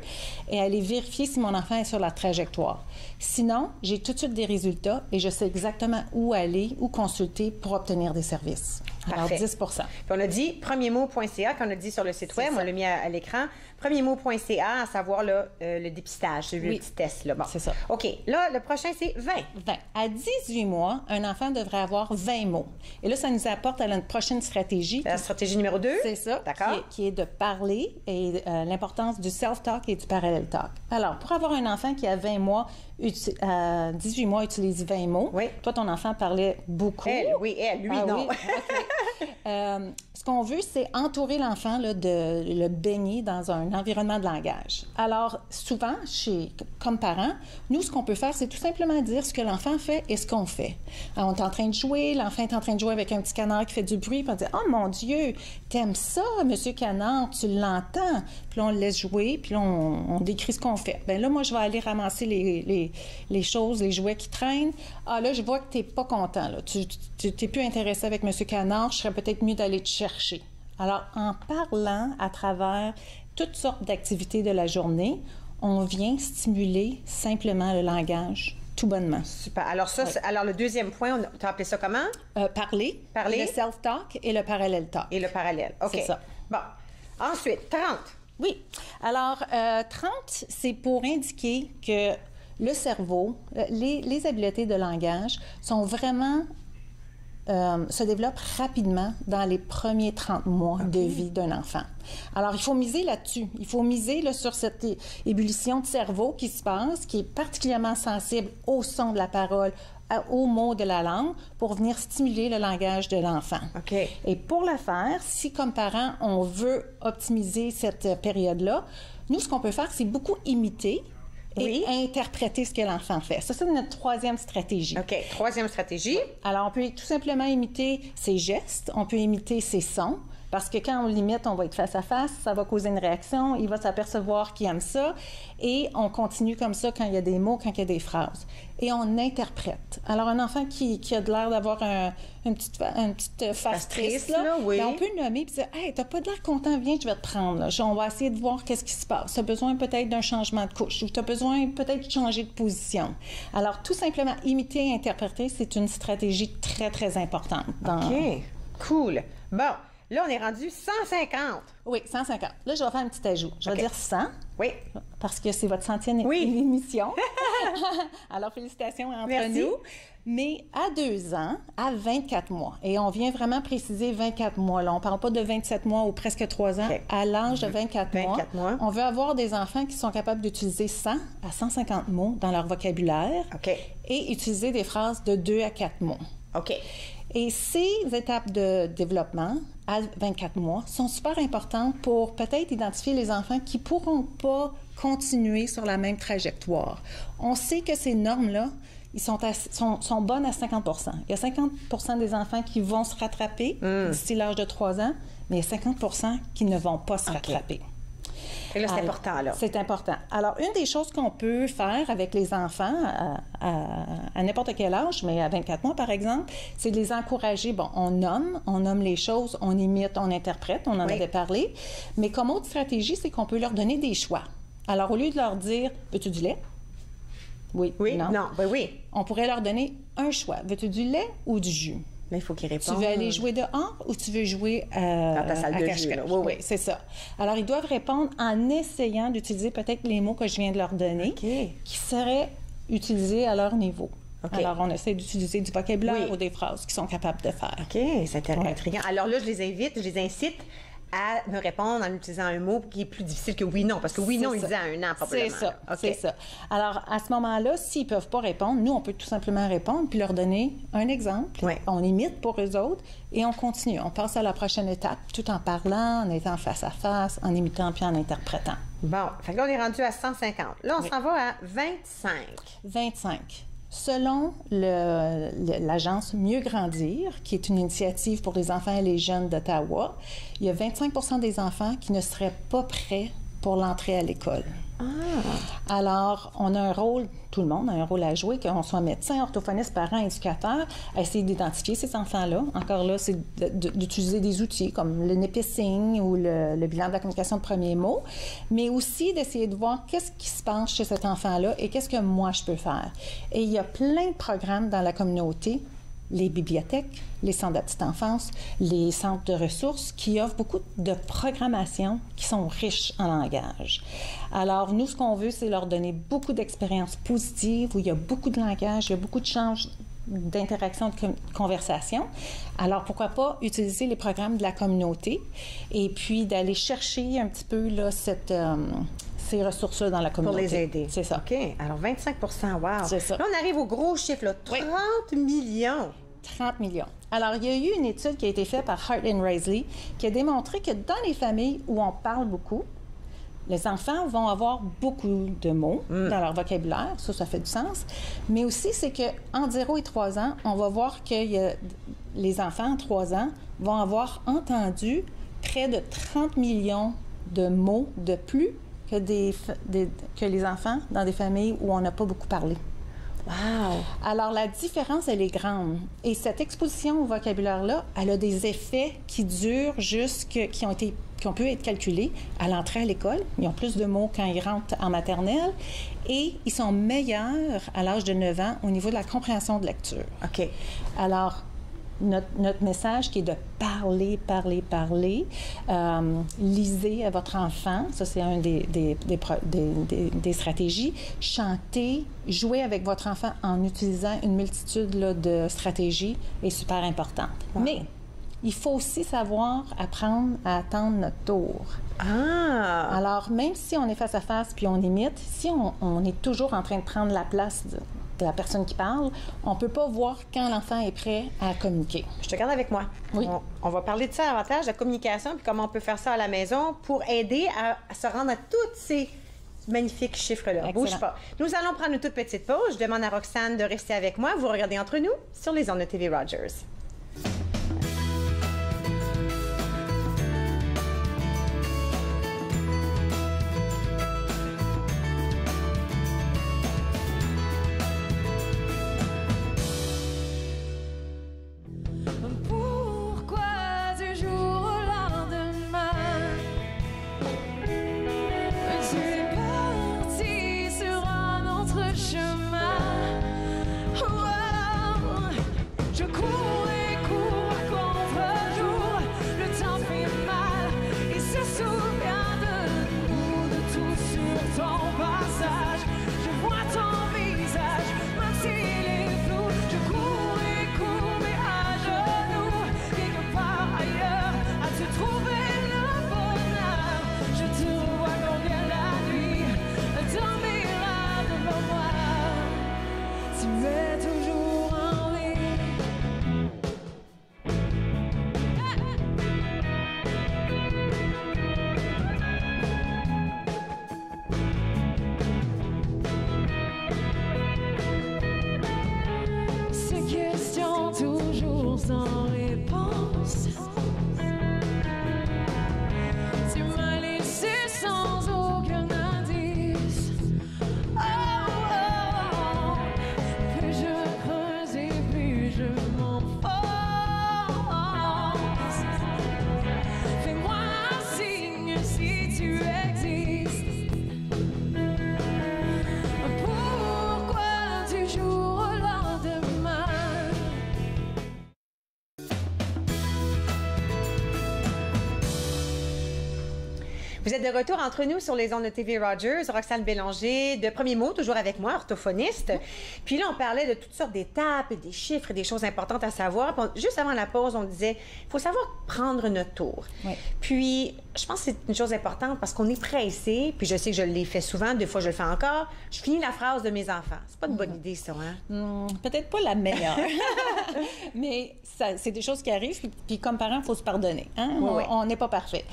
et aller vérifier si mon enfant est sur la trajectoire. Sinon, j'ai tout de suite des résultats et je sais exactement où aller, où consulter pour obtenir des services. Alors, 10 Puis on a dit premiermot.ca, qu'on a dit sur le site web, on l'a mis à l'écran. premiermot.ca, à savoir là, le dépistage, ce petit test-là. Bon. C'est ça. OK. Là, le prochain, c'est 20. 20. À 18 mois, un enfant devrait avoir 20 mots. Et là, ça nous apporte à notre prochaine stratégie. La stratégie numéro 2. C'est ça. D'accord. Qui est de parler et l'importance du self-talk et du parallel talk. Alors, pour avoir un enfant qui a 20 mois, 18 mois, utilise 20 mots. Oui. Toi, ton enfant parlait beaucoup. Elle, lui, non. Oui. Okay. Ce qu'on veut, c'est entourer l'enfant de le baigner dans un environnement de langage. Alors, souvent, comme parents, nous, ce qu'on peut faire, c'est tout simplement dire ce que l'enfant fait et ce qu'on fait. Alors, on est en train de jouer, l'enfant est en train de jouer avec un petit canard qui fait du bruit, puis on dit « Oh mon Dieu, t'aimes ça, Monsieur Canard, tu l'entends? » Puis là, on le laisse jouer, puis là, on décrit ce qu'on fait. Bien là, moi, je vais aller ramasser les choses, les jouets qui traînent. Ah là, je vois que t'es pas content, là. Tu t'es plus intéressé avec Monsieur Canard, je serais peut-être mieux d'aller te chercher. Alors, en parlant à travers toutes sortes d'activités de la journée, on vient stimuler simplement le langage, tout bonnement. Super. Alors, alors le deuxième point, tu as appelé ça comment? Parler. Le self-talk et le parallel talk. Et le parallèle. OK. C'est ça. Bon. Ensuite, 30. Oui. Alors, 30, c'est pour indiquer que le cerveau, les habiletés de langage sont vraiment se développe rapidement dans les premiers 30 mois de vie d'un enfant. Alors, il faut miser là-dessus. Il faut miser là, sur cette ébullition de cerveau qui se passe, qui est particulièrement sensible au son de la parole, aux mots de la langue, pour venir stimuler le langage de l'enfant. OK. Et pour le faire, si comme parent, on veut optimiser cette période-là, nous, ce qu'on peut faire, c'est beaucoup imiter et interpréter ce que l'enfant fait. Ça, c'est notre troisième stratégie. OK. Troisième stratégie. Alors, on peut tout simplement imiter ses gestes, on peut imiter ses sons, parce que quand on l'imite, on va être face à face, ça va causer une réaction, il va s'apercevoir qu'il aime ça, et on continue comme ça quand il y a des mots, quand il y a des phrases. Et on interprète. Alors, un enfant qui a de l'air d'avoir une petite face triste, là, oui. Bien, on peut le nommer et dire « Hey, t'as pas de l'air content, viens, je vais te prendre. Là. On va essayer de voir qu'est-ce qui se passe. Tu as besoin peut-être d'un changement de couche ou tu as besoin peut-être de changer de position. » Alors, tout simplement, imiter et interpréter, c'est une stratégie très, très importante. OK. Cool. Bon. Là, on est rendu 150. Oui, 150. Là, je vais faire un petit ajout. Je vais dire 100. Oui. Parce que c'est votre 100e émission. Alors, félicitations entre nous. Mais à 2 ans, à 24 mois, et on vient vraiment préciser 24 mois. Là, on ne parle pas de 27 mois ou presque 3 ans. Okay. À l'âge de 24 mois, on veut avoir des enfants qui sont capables d'utiliser 100 à 150 mots dans leur vocabulaire et utiliser des phrases de 2 à 4 mots. OK. Et ces étapes de développement à 24 mois sont super importantes pour peut-être identifier les enfants qui ne pourront pas continuer sur la même trajectoire. On sait que ces normes-là, ils sont bonnes à 50 %. Il y a 50 % des enfants qui vont se rattraper d'ici l'âge de 3 ans, mais il y a 50 % qui ne vont pas se rattraper. Et là, c'est important, là. C'est important. Alors, une des choses qu'on peut faire avec les enfants à n'importe quel âge, mais à 24 mois, par exemple, c'est de les encourager. Bon, on nomme les choses, on imite, on interprète, on en avait parlé. Mais comme autre stratégie, c'est qu'on peut leur donner des choix. Alors, au lieu de leur dire « Veux-tu du lait? » Oui. Non. Ben oui. On pourrait leur donner un choix. Veux-tu du lait ou du jus? Mais il faut qu'ils répondent. Tu veux aller jouer dehors ou tu veux jouer dans ta salle de jeu? Oui, c'est ça. Alors, ils doivent répondre en essayant d'utiliser peut-être les mots que je viens de leur donner, qui seraient utilisés à leur niveau. Alors, on essaie d'utiliser du vocabulaire ou des phrases qu'ils sont capables de faire. OK, c'est intriguant. Alors là, je les incite à me répondre en utilisant un mot qui est plus difficile que oui-non, parce que oui-non, ils disaient à 1 an, probablement. C'est ça. Alors, à ce moment-là, s'ils ne peuvent pas répondre, nous, on peut tout simplement répondre puis leur donner un exemple. On imite pour eux autres et on continue. On passe à la prochaine étape, tout en parlant, en étant face à face, en imitant puis en interprétant. Bon, fait que là, on est rendu à 150. Là, on s'en va à 25. 25. Selon l'agence Mieux Grandir, qui est une initiative pour les enfants et les jeunes d'Ottawa, il y a 25 % des enfants qui ne seraient pas prêts pour l'entrée à l'école. Alors, on a un rôle, tout le monde a un rôle à jouer, qu'on soit médecin, orthophoniste, parent, éducateur, à essayer d'identifier ces enfants-là. Encore là, c'est d'utiliser des outils comme le nipissing ou le bilan de la communication de premiers mots, mais aussi d'essayer de voir qu'est-ce qui se passe chez cet enfant-là et qu'est-ce que moi je peux faire. Et il y a plein de programmes dans la communauté les bibliothèques, les centres de la petite enfance, les centres de ressources qui offrent beaucoup de programmations qui sont riches en langage. Alors, nous, ce qu'on veut, c'est leur donner beaucoup d'expériences positives où il y a beaucoup de langage, il y a beaucoup de change d'interaction, de conversation. Alors, pourquoi pas utiliser les programmes de la communauté et puis d'aller chercher un petit peu là, ces ressources-là dans la communauté. Pour les aider. C'est ça. OK. Alors, 25 wow. C'est ça. Là, on arrive au gros chiffre, là. 30 millions. 30 millions. Alors, il y a eu une étude qui a été faite par Hart and Risley qui a démontré que dans les familles où on parle beaucoup, les enfants vont avoir beaucoup de mots dans leur vocabulaire. Ça fait du sens. Mais aussi, c'est qu'entre 0 et 3 ans, on va voir que les enfants, en 3 ans, vont avoir entendu près de 30 millions de mots de plus que les enfants dans des familles où on n'a pas beaucoup parlé. Wow! Alors, la différence, elle est grande. Et cette exposition au vocabulaire-là, elle a des effets qui durent qui ont pu être calculés à l'entrée à l'école. Ils ont plus de mots quand ils rentrent en maternelle. Et ils sont meilleurs à l'âge de 9 ans au niveau de la compréhension de lecture. OK. Alors, notre message qui est de parler. Lisez à votre enfant. Ça, c'est un des stratégies. Chantez, jouez avec votre enfant en utilisant une multitude là, de stratégies est super importante. Wow. Mais il faut aussi savoir apprendre à attendre notre tour. Ah! Alors, même si on est face à face puis on imite, si on est toujours en train de prendre la place de la personne qui parle, on ne peut pas voir quand l'enfant est prêt à communiquer. Je te garde avec moi. Oui. On va parler de ça davantage, de la communication, puis comment on peut faire ça à la maison pour aider à se rendre à tous ces magnifiques chiffres-là. Excellent. Bouge pas. Nous allons prendre une toute petite pause. Je demande à Roxane de rester avec moi. Vous regardez Entre nous sur les ondes de TV Rogers. Vous êtes de retour entre nous sur les ondes de TV Rogers. Roxane Bélanger, de Premier Mot, toujours avec moi, orthophoniste. Puis là, on parlait de toutes sortes d'étapes et des chiffres et des choses importantes à savoir. Juste avant la pause, on disait, il faut savoir prendre notre tour. Oui. Puis, je pense que c'est une chose importante parce qu'on est pressé, puis je sais que je l'ai fait souvent, des fois je le fais encore, je finis la phrase de mes enfants. C'est pas une bonne idée, ça, hein? Peut-être pas la meilleure. Mais c'est des choses qui arrivent, puis comme parents, il faut se pardonner. Hein? Oui, on n'est pas parfait.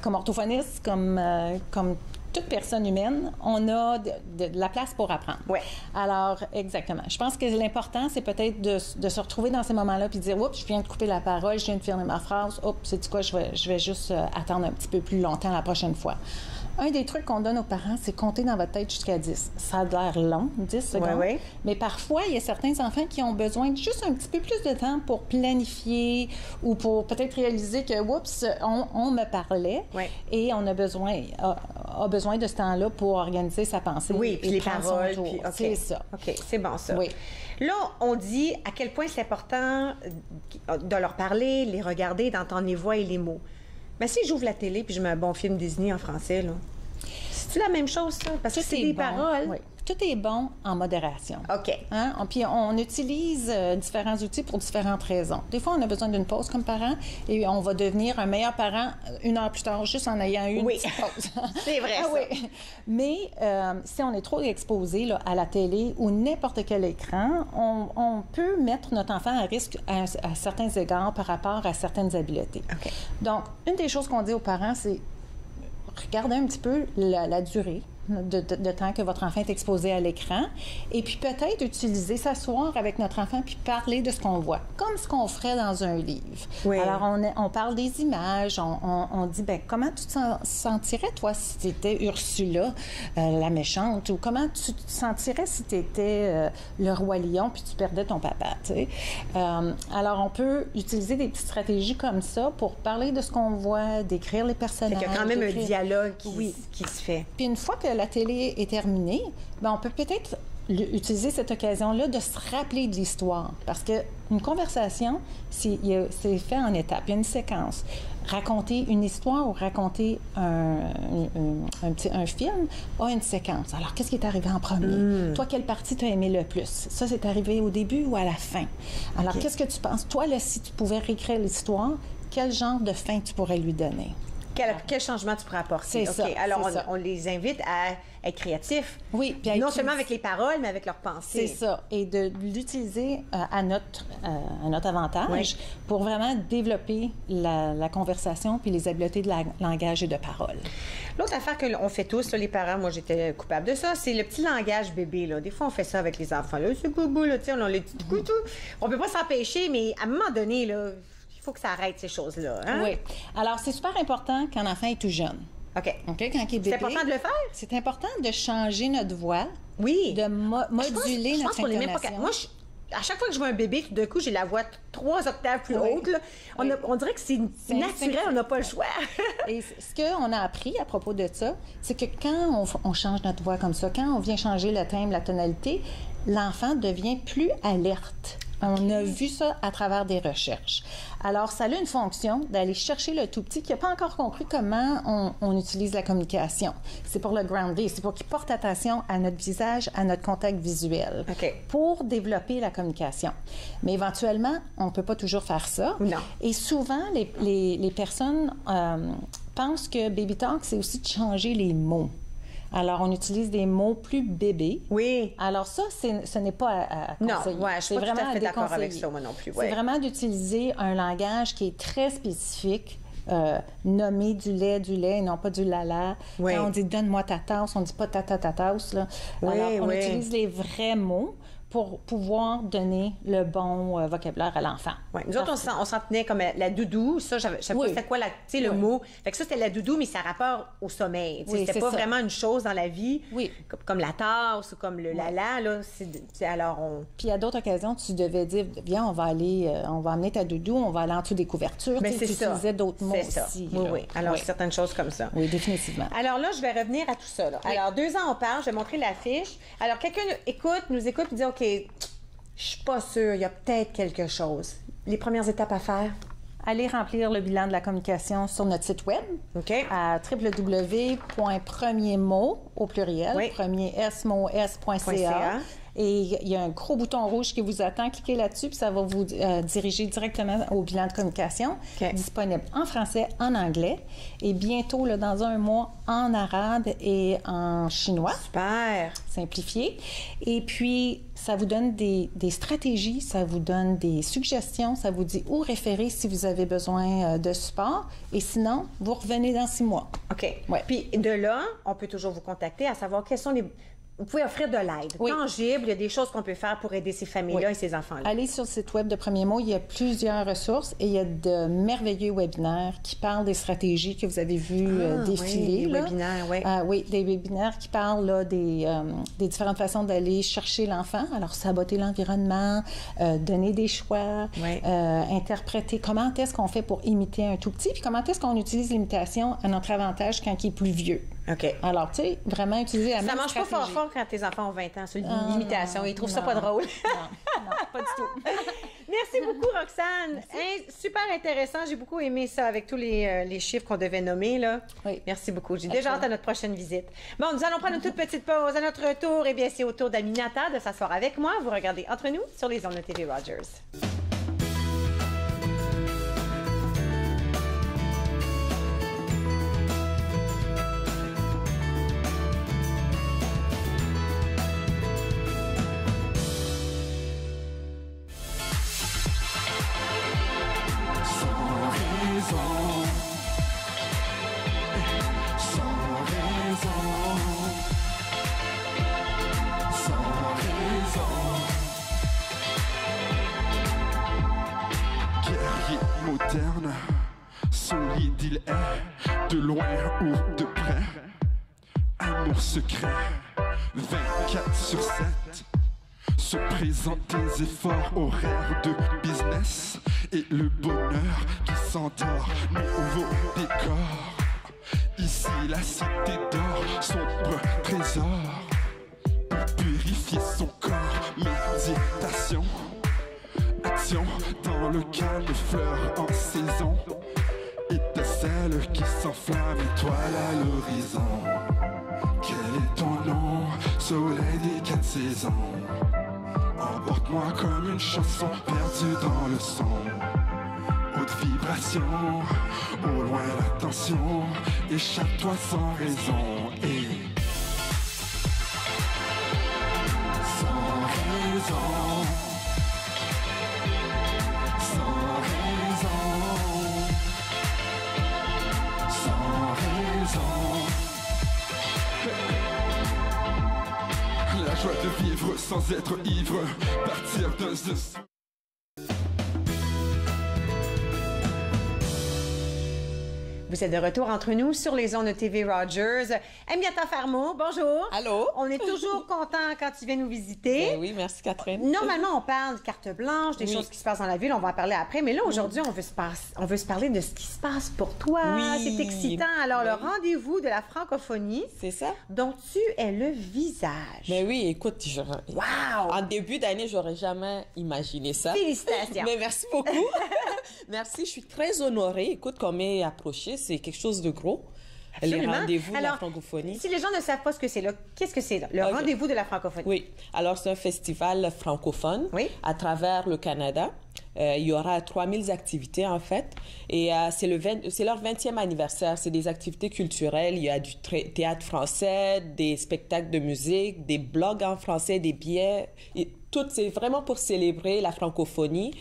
Comme orthophoniste, comme toute personne humaine, on a de la place pour apprendre. Oui. Alors, exactement. Je pense que l'important, c'est peut-être de se retrouver dans ces moments-là puis de dire, oups, je viens de couper la parole, je viens de finir ma phrase, oups, sais-tu quoi, je vais juste attendre un petit peu plus longtemps la prochaine fois. Un des trucs qu'on donne aux parents, c'est compter dans votre tête jusqu'à 10. Ça a l'air long, 10 secondes. Ouais. Mais parfois, il y a certains enfants qui ont besoin de juste un petit peu plus de temps pour planifier ou pour peut-être réaliser que, oups, on me parlait et on a besoin de ce temps-là pour organiser sa pensée. Oui, puis les paroles. Puis, C'est ça. OK, c'est bon ça. Oui. Là, on dit à quel point c'est important de leur parler, les regarder, d'entendre les voix et les mots. Mais si j'ouvre la télé puis je mets un bon film Disney en français, là, c'est la même chose, ça? Parce que c'est des paroles. Oui. Tout est bon en modération. OK. Hein? Puis on utilise différents outils pour différentes raisons. Des fois, on a besoin d'une pause comme parent et on va devenir un meilleur parent 1 heure plus tard juste en ayant une petite pause. C'est vrai, ça. Oui. Mais si on est trop exposé là, à la télé ou n'importe quel écran, on peut mettre notre enfant à risque à certains égards par rapport à certaines habiletés. OK. Donc, une des choses qu'on dit aux parents, c'est regardez un petit peu la durée de temps que votre enfant est exposé à l'écran et puis peut-être s'asseoir avec notre enfant puis parler de ce qu'on voit, comme ce qu'on ferait dans un livre. Oui. Alors, on parle des images, on dit, bien, comment tu te sentirais, toi, si tu étais Ursula, la méchante, ou comment tu te sentirais si tu étais le roi lion puis tu perdais ton papa, tu sais. Alors, on peut utiliser des petites stratégies comme ça pour parler de ce qu'on voit, décrire les personnages. Il y a quand même un dialogue qui se fait. Puis une fois que la télé est terminée, bien, on peut peut-être utiliser cette occasion-là de se rappeler de l'histoire. Parce qu'une conversation, c'est fait en étapes. Il y a une séquence. Raconter une histoire ou raconter un film a une séquence. Alors, qu'est-ce qui est arrivé en premier? Toi, quelle partie t'as aimé le plus? Ça, c'est arrivé au début ou à la fin? Alors, qu'est-ce que tu penses? Toi, là, si tu pouvais réécrire l'histoire, quel genre de fin tu pourrais lui donner? Quel changement tu pourrais apporter? C'est ça. Alors, on les invite à être créatifs. Oui. Puis non seulement avec les paroles, mais avec leurs pensées. C'est ça. Et de l'utiliser à notre avantage pour vraiment développer la conversation puis les habiletés de langage et de parole. L'autre affaire qu'on fait tous, là, les parents, moi j'étais coupable de ça, c'est le petit langage bébé. Là. Des fois, on fait ça avec les enfants. Là, c'est boubou, là, on a les petits couteaux. On peut pas s'empêcher, mais à un moment donné, là, il faut que ça arrête ces choses-là. Hein? Oui. Alors, c'est super important quand l'enfant est tout jeune. OK. Quand il est bébé. C'est important de le faire? C'est important de changer notre voix. Oui. De moduler notre intonation. Moi, à chaque fois que je vois un bébé, tout d'un coup, j'ai la voix 3 octaves plus haute. Là. On dirait que c'est naturel, on n'a pas le choix. Et ce qu'on a appris à propos de ça, c'est que quand on change notre voix comme ça, quand on vient changer le timbre, la tonalité, l'enfant devient plus alerte. On a vu ça à travers des recherches. Alors, ça a une fonction d'aller chercher le tout petit qui n'a pas encore compris comment on utilise la communication. C'est pour le grounder, c'est pour qu'il porte attention à notre visage, à notre contact visuel, pour développer la communication. Mais éventuellement, on ne peut pas toujours faire ça. Non. Et souvent, les personnes pensent que Baby Talk, c'est aussi de changer les mots. Alors, on utilise des mots plus bébés. Oui. Alors ça, ce n'est pas à conseiller. Non, je suis pas tout à fait d'accord avec ça, moi non plus. C'est vraiment d'utiliser un langage qui est très spécifique, nommer du lait et non pas du lala. Oui. Quand on dit « donne-moi ta tasse », on ne dit pas « ta tasse ». Alors, on utilise les vrais mots pour pouvoir donner le bon vocabulaire à l'enfant. Oui. Nous autres, on s'en tenait comme la doudou. Ça, je savais pas c'était quoi le mot. Fait que ça, c'était la doudou, mais ça a rapport au sommeil. C'était pas vraiment une chose dans la vie, comme la tasse ou comme le lala. Là, Puis à d'autres occasions, tu devais dire, viens, on va amener ta doudou, on va aller en dessous des couvertures. Mais tu utilisais d'autres mots ça. aussi. Oui. Alors, certaines choses comme ça. Oui, définitivement. Alors là, je vais revenir à tout ça. Là. Alors, 2 ans, on parle. Je vais montrer l'affiche. Alors, quelqu'un nous écoute et dit, OK, je suis pas sûre, il y a peut-être quelque chose. Les premières étapes à faire? Allez remplir le bilan de la communication sur notre site web à www.premiermot au pluriel, premiersmos.ca. Et il y a un gros bouton rouge qui vous attend. Cliquez là-dessus, puis ça va vous diriger directement au bilan de communication, disponible en français, en anglais, et bientôt, là, dans 1 mois, en arabe et en chinois. Super! Simplifié. Et puis, ça vous donne des stratégies, ça vous donne des suggestions, ça vous dit où référer si vous avez besoin de support. Et sinon, vous revenez dans 6 mois. OK. Ouais. Puis de là, on peut toujours vous contacter à savoir quels sont vous pouvez offrir de l'aide tangible. Il y a des choses qu'on peut faire pour aider ces familles-là et ces enfants-là. Allez sur le site web de Premier Mot. Il y a plusieurs ressources et il y a de merveilleux webinaires qui parlent des stratégies que vous avez vues défiler. Des webinaires, oui, des webinaires qui parlent là, des différentes façons d'aller chercher l'enfant. Alors, saboter l'environnement, donner des choix, interpréter comment est-ce qu'on fait pour imiter un tout petit, puis comment est-ce qu'on utilise l'imitation à notre avantage quand il est plus vieux. OK. Alors, tu sais, vraiment utiliser la même stratégie. Ça mange pas fort quand tes enfants ont 20 ans, sur l'imitation. Ils trouvent ça pas drôle. Non, pas du tout. Merci beaucoup, Roxane. Super intéressant. J'ai beaucoup aimé ça avec tous les chiffres qu'on devait nommer, là. Oui. Merci beaucoup. J'ai déjà hâte à notre prochaine visite. Bon, nous allons prendre une toute petite pause. À notre retour, eh bien, c'est au tour d'Aminata de s'asseoir avec moi. Vous regardez Entre nous sur les ondes de TV Rogers. Moderne, solide il est, de loin ou de près. Amour secret, 24/7. Se présente des efforts, horaires de business et le bonheur qui s'endort, nouveau décor. Ici la cité d'or, sombre trésor. Pour purifier son corps, méditation. Action dans le calme, fleurs en saison. Étincelle qui s'enflamme, étoile à l'horizon. Quel est ton nom, soleil des 4 saisons? Emporte-moi comme une chanson perdue dans le son. Haute vibration, au loin l'attention. Échappe-toi sans raison et sans raison. La joie de vivre sans être ivre, partir d'un... Vous êtes de retour entre nous sur les ondes de TV Rogers. Aminata Farmeau, bonjour. Allô. On est toujours content quand tu viens nous visiter. Ben oui, merci Catherine. Normalement, on parle de carte blanche, des choses qui se passent dans la ville, on va en parler après. Mais là, aujourd'hui, on veut se parler de ce qui se passe pour toi. Oui. C'est excitant. Alors, le rendez-vous de la francophonie. C'est ça. Dont tu es le visage. Ben oui, écoute, wow. En début d'année, j'aurais jamais imaginé ça. Félicitations. Mais merci beaucoup. Merci, je suis très honorée. Écoute, qu'on m'ait approché, c'est quelque chose de gros. Absolument. Les rendez-vous de la Alors, francophonie. Si les gens ne savent pas ce que c'est là, qu'est-ce que c'est là? Le rendez-vous de la francophonie. Oui. Alors, c'est un festival francophone à travers le Canada. Il y aura 3000 activités, en fait. Et c'est leur 20e anniversaire. C'est des activités culturelles. Il y a du théâtre français, des spectacles de musique, des blogs en français, des billets. Tout, c'est vraiment pour célébrer la francophonie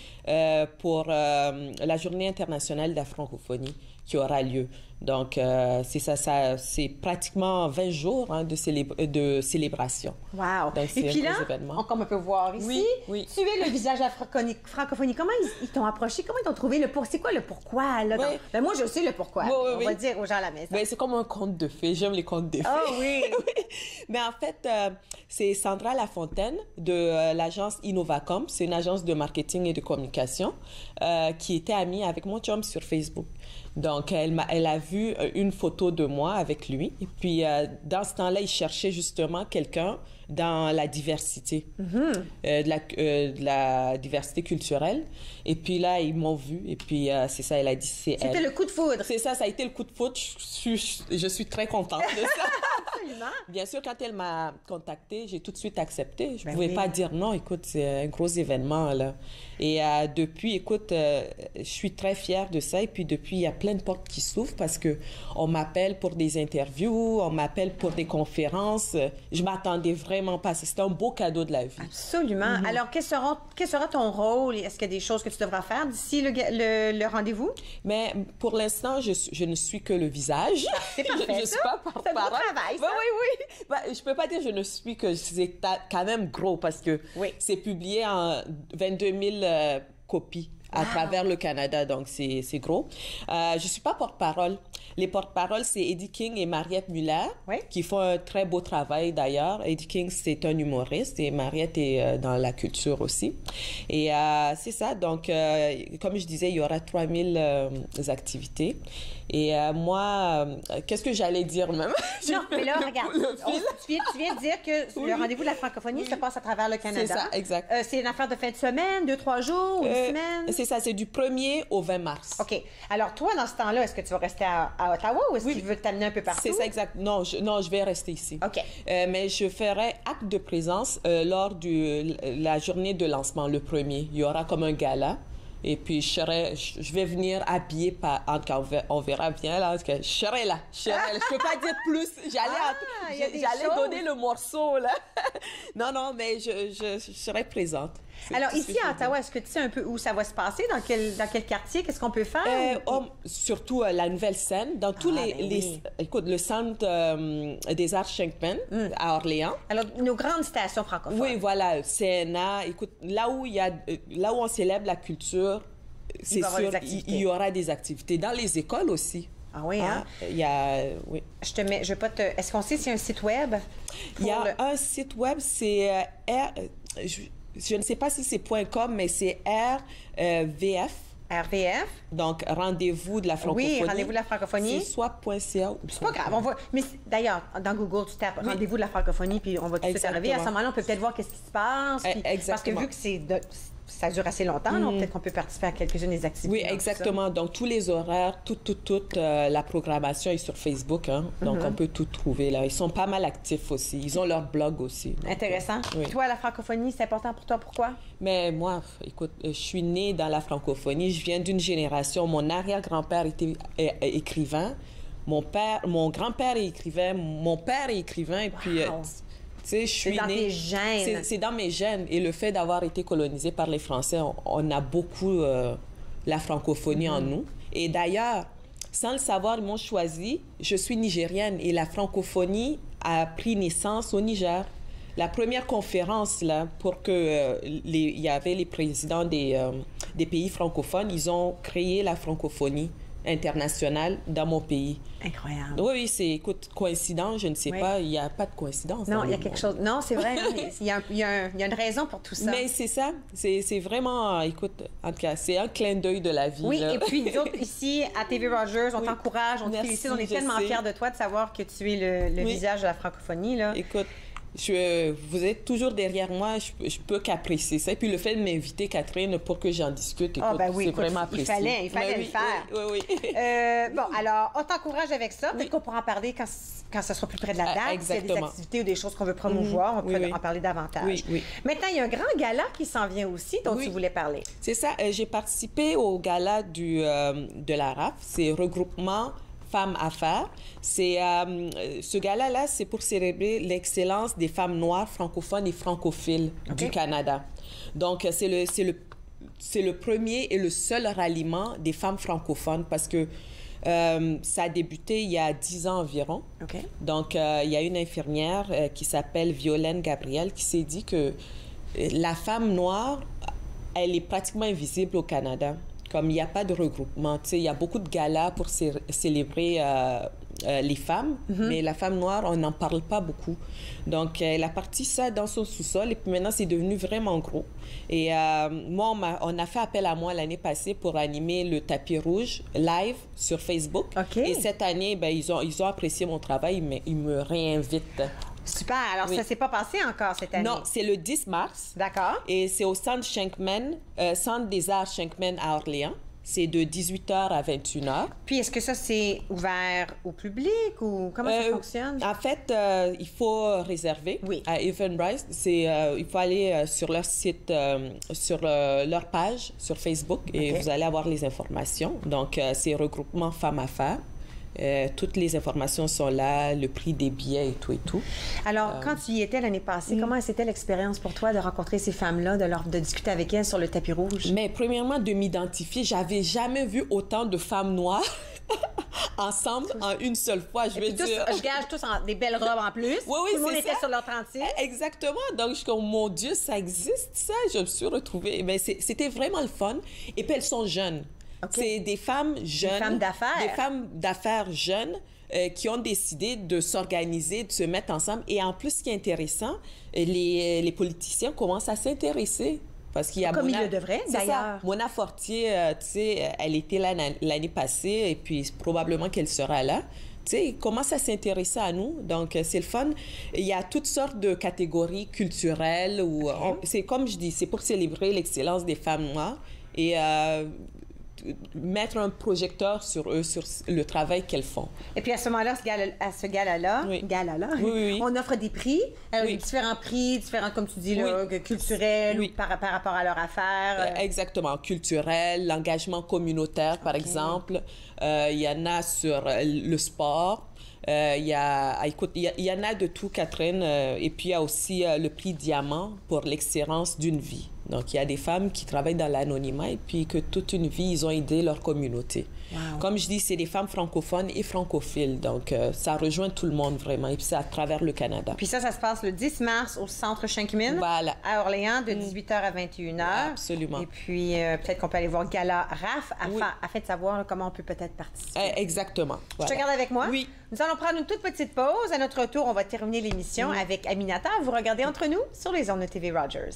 pour la Journée internationale de la francophonie qui aura lieu. Donc, c'est ça c'est pratiquement 20 jours de célébration. Wow! Donc, et puis là, comme on peut voir ici, tu es le visage de la francophonie. Comment ils t'ont approché? Comment ils t'ont trouvé? C'est quoi le pourquoi? Là, ben, moi, je sais le pourquoi. On va dire aux gens à la maison. Ben, c'est comme un conte de fées. J'aime les contes de fées. Oh oui! Mais en fait, c'est Sandra Lafontaine de l'agence Innovacom. C'est une agence de marketing et de communication qui était amie avec mon chum sur Facebook. Donc, elle a vu une photo de moi avec lui. Et puis, dans ce temps-là, il cherchait justement quelqu'un dans la diversité, de la diversité culturelle. Et puis là, ils m'ont vu. Et puis, c'est ça, elle a dit, c'est elle. C'était le coup de foudre. C'est ça, ça a été le coup de foudre. Je suis très contente de ça. Absolument. Bien sûr, quand elle m'a contactée, j'ai tout de suite accepté. Je ne pouvais pas dire non. Écoute, c'est un gros événement, là. Et depuis, écoute, je suis très fière de ça. Et puis, depuis, il y a plein de portes qui s'ouvrent parce qu'on m'appelle pour des interviews, on m'appelle pour des conférences. Je m'attendais vraiment pas. C'était un beau cadeau de la vie. Absolument. Alors, quel sera ton rôle? Est-ce qu'il y a des choses que tu devras faire d'ici le rendez-vous? Mais pour l'instant, je ne suis que le visage. C'est parfait, je ne suis pas porte-parole. C'est un beau travail, ça. Oui. Bah, je peux pas dire je ne suis que c'est quand même gros parce que c'est publié en 22 000 copies à travers le Canada, donc c'est gros. Je suis pas porte-parole. Les porte-paroles, c'est Eddie King et Mariette Muller, qui font un très beau travail d'ailleurs. Eddie King, c'est un humoriste et Mariette est dans la culture aussi. Et c'est ça, donc comme je disais, il y aura 3000 activités. Et moi, qu'est-ce que j'allais dire même? Non, mais là, regarde, tu viens de dire que le rendez-vous de la francophonie se passe à travers le Canada. C'est ça, exact. C'est une affaire de fin de semaine, 2-3 jours, une semaine? C'est ça, c'est du 1er au 20 mars. OK. Alors, toi, dans ce temps-là, est-ce que tu vas rester à Ottawa ou est-ce que tu veux t'amener un peu partout? C'est ça, exact. Non, je vais rester ici. OK. Mais je ferai acte de présence lors de la journée de lancement, le 1er. Il y aura comme un gala. Et puis, je vais venir habillée en tout cas, on verra bien, là, parce que je serai là. Je peux pas dire plus. J'allais donner le morceau, là. Non, mais je serai présente. Alors, ici, à Ottawa, est-ce que tu sais un peu où ça va se passer? Dans quel quartier? Qu'est-ce qu'on peut faire? Surtout la nouvelle scène. Dans tous écoute, le centre des arts Shenkman à Orléans. Alors, nos grandes stations francophones. Oui, voilà. CNA. Écoute, là où on célèbre la culture, c'est sûr, il y aura des activités. Dans les écoles aussi. Ah oui, hein? Il y a... Oui. Je vais pas te... Est-ce qu'on sait s'il y a un site web? Il y a un site web, c'est... Je ne sais pas si c'est .com, mais c'est RVF. RVF. Donc, rendez-vous de la francophonie. Oui, rendez-vous de la francophonie. C'est soit .ca ou C'est pas grave. Mais d'ailleurs, dans Google, tu tapes rendez-vous de la francophonie, puis on va tout de suite arriver. À ce moment-là, on peut peut-être voir qu'est-ce qui se passe. Parce que vu que ça dure assez longtemps, peut-être qu'on peut participer à quelques-unes des activités. Oui, exactement. Donc, tous les horaires, toute la programmation est sur Facebook. Hein? Donc, on peut tout trouver là. Ils sont pas mal actifs aussi. Ils ont leur blog aussi. Donc, intéressant. Toi, la francophonie, c'est important pour toi. Pourquoi? Mais moi, écoute, je suis née dans la francophonie. Je viens d'une génération. Mon arrière-grand-père était écrivain. Mon grand-père est écrivain. Mon père est écrivain. Et puis... c'est dans tes gènes. C'est dans mes gènes. Et le fait d'avoir été colonisé par les Français, on a beaucoup la francophonie en nous. Et d'ailleurs, sans le savoir, ils m'ont choisi. Je suis nigérienne et la francophonie a pris naissance au Niger. La première conférence, là, pour que il y avait les présidents des pays francophones, ils ont créé la francophonie internationale dans mon pays. Incroyable. Oui, c'est, écoute, coïncidence, je ne sais pas, il n'y a pas de coïncidence. Non, il y a quelque chose. Non, c'est vrai, il y a une raison pour tout ça. Mais c'est ça, c'est vraiment, écoute, en tout cas, c'est un clin d'œil de la vie. Oui, là. et puis nous autres, ici, à TV Rogers, on t'encourage, on te félicite, on est tellement fiers de toi de savoir que tu es le visage de la francophonie, là. Écoute, vous êtes toujours derrière moi, je peux qu'apprécier ça. Et puis le fait de m'inviter, Catherine, pour que j'en discute, écoute, c'est vraiment apprécié. Il fallait le faire. Oui. Bon, alors, on t'encourage avec ça. Peut-être qu'on pourra en parler quand ça sera plus près de la date. S'il y a des activités ou des choses qu'on veut promouvoir, on peut en parler davantage. Oui. Maintenant, il y a un grand gala qui s'en vient aussi, dont tu voulais parler. C'est ça. J'ai participé au gala de la RAF. C'est Regroupement Femmes Affaires. Ce gala-là, c'est pour célébrer l'excellence des femmes noires, francophones et francophiles du Canada. Donc, c'est le premier et le seul ralliement des femmes francophones parce que ça a débuté il y a 10 ans environ. Donc, il y a une infirmière qui s'appelle Violaine Gabriel qui s'est dit que la femme noire, elle est pratiquement invisible au Canada. Comme il n'y a pas de regroupement, tu sais, il y a beaucoup de galas pour célébrer les femmes, mais la femme noire, on n'en parle pas beaucoup. Donc, elle a parti ça dans son sous-sol et puis maintenant, c'est devenu vraiment gros. Et moi, on a fait appel à moi l'année passée pour animer le tapis rouge live sur Facebook. Et cette année, ben, ils ont apprécié mon travail, mais ils me réinvitent. Super. Alors, ça ne s'est pas passé encore cette année? Non, c'est le 10 mars. D'accord. Et c'est au Centre Shenkman, Centre des arts Shenkman à Orléans. C'est de 18h à 21h. Puis, est-ce que ça, c'est ouvert au public ou comment ça fonctionne? En fait, il faut réserver à Eventbrite. Il faut aller sur leur site, sur leur page sur Facebook et vous allez avoir les informations. Donc, c'est Regroupement Femmes Affaires. Toutes les informations sont là, le prix des billets et tout et tout. Alors, quand tu y étais l'année passée, comment c'était l'expérience pour toi de rencontrer ces femmes-là, de discuter avec elles sur le tapis rouge? Mais premièrement, de m'identifier. J'avais jamais vu autant de femmes noires ensemble en une seule fois, je veux dire. Je gage tous des belles robes en plus. Oui, tout le monde était sur leur 36. Exactement. Donc, je suis comme, mon Dieu, ça existe, ça. Je me suis retrouvée. Mais c'était vraiment le fun. Et puis, elles sont jeunes. C'est des femmes jeunes. Des femmes d'affaires. Des femmes d'affaires jeunes qui ont décidé de s'organiser, de se mettre ensemble. Et en plus, ce qui est intéressant, les politiciens commencent à s'intéresser. Parce qu'il y a comme il le devrait, d'ailleurs. Mona Fortier, tu sais, elle était là l'année passée et puis probablement qu'elle sera là. Tu sais, ils commencent à s'intéresser à nous. Donc, c'est le fun. Il y a toutes sortes de catégories culturelles. C'est comme je dis, c'est pour célébrer l'excellence des femmes noires et mettre un projecteur sur eux, sur le travail qu'elles font. Et puis à ce moment-là, à ce gala-là, on offre des prix, différents prix, différents, comme tu dis, là, culturels, par rapport à leur affaire. Exactement, culturel, l'engagement communautaire, par exemple. Il y en a sur le sport. Il y en a de tout, Catherine. Et puis, il y a aussi le prix Diamant pour l'excellence d'une vie. Donc, il y a des femmes qui travaillent dans l'anonymat et puis que toute une vie, ils ont aidé leur communauté. Wow. Comme je dis, c'est des femmes francophones et francophiles. Donc, ça rejoint tout le monde vraiment. Et puis, c'est à travers le Canada. Puis ça se passe le 10 mars au Centre Chinkmin, à Orléans, de 18h à 21h. Absolument. Et puis, peut-être qu'on peut aller voir Gala RAF afin de savoir là, comment on peut peut-être participer. Exactement. Voilà. Tu te regardes avec moi? Oui. Nous allons prendre une toute petite pause. À notre retour, on va terminer l'émission avec Aminata. Vous regardez Entre nous sur les ondes de TV Rogers.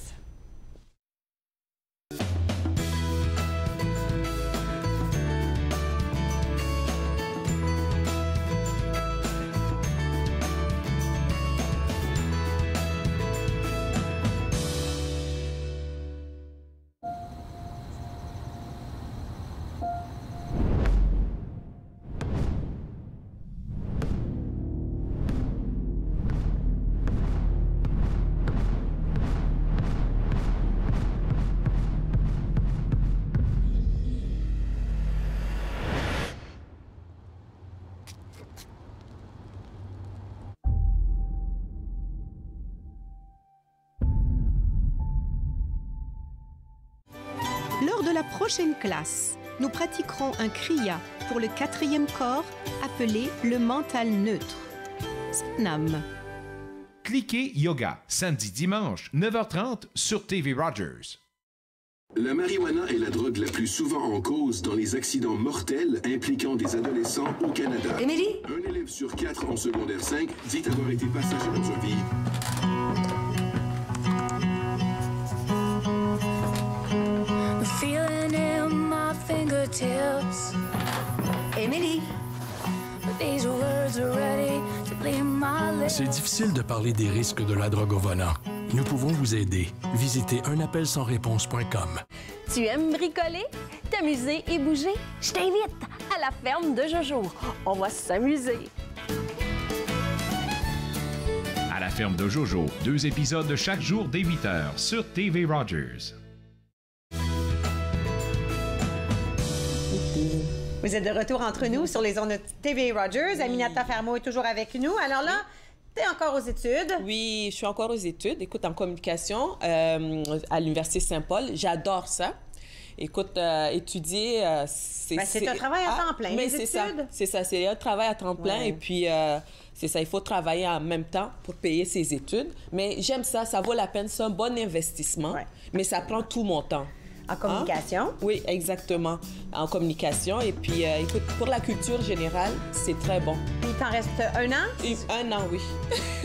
Lors de la prochaine classe, nous pratiquerons un kriya pour le 4e corps appelé le mental neutre. Satnam. Cliquez Yoga, samedi-dimanche, 9h30 sur TV Rogers. La marijuana est la drogue la plus souvent en cause dans les accidents mortels impliquant des adolescents au Canada. Émilie? Un élève sur 4 en secondaire 5 dit avoir été passager dans un véhicule. Émilie. C'est difficile de parler des risques de la drogue au volant. Nous pouvons vous aider. Visitez unappelssansréponse.com. Tu aimes bricoler, t'amuser et bouger? Je t'invite à la ferme de Jojo. On va s'amuser. À la ferme de Jojo, 2 épisodes de chaque jour dès 8h sur TV Rogers. Vous êtes de retour entre nous sur les ondes de TV Rogers. Aminata Fermo est toujours avec nous. Alors là, tu es encore aux études? Oui, je suis encore aux études. Écoute, en communication à l'Université Saint-Paul. J'adore ça. Écoute, étudier, c'est... c'est un travail à temps plein, les études. C'est ça, c'est un travail à temps plein. Et puis, c'est ça, il faut travailler en même temps pour payer ses études. Mais j'aime ça, ça vaut la peine. C'est un bon investissement, mais ça prend tout mon temps. En communication? Oui, exactement. En communication. Et puis, écoute, pour la culture générale, c'est très bon. Puis, il t'en reste 1 an? 1 an, oui.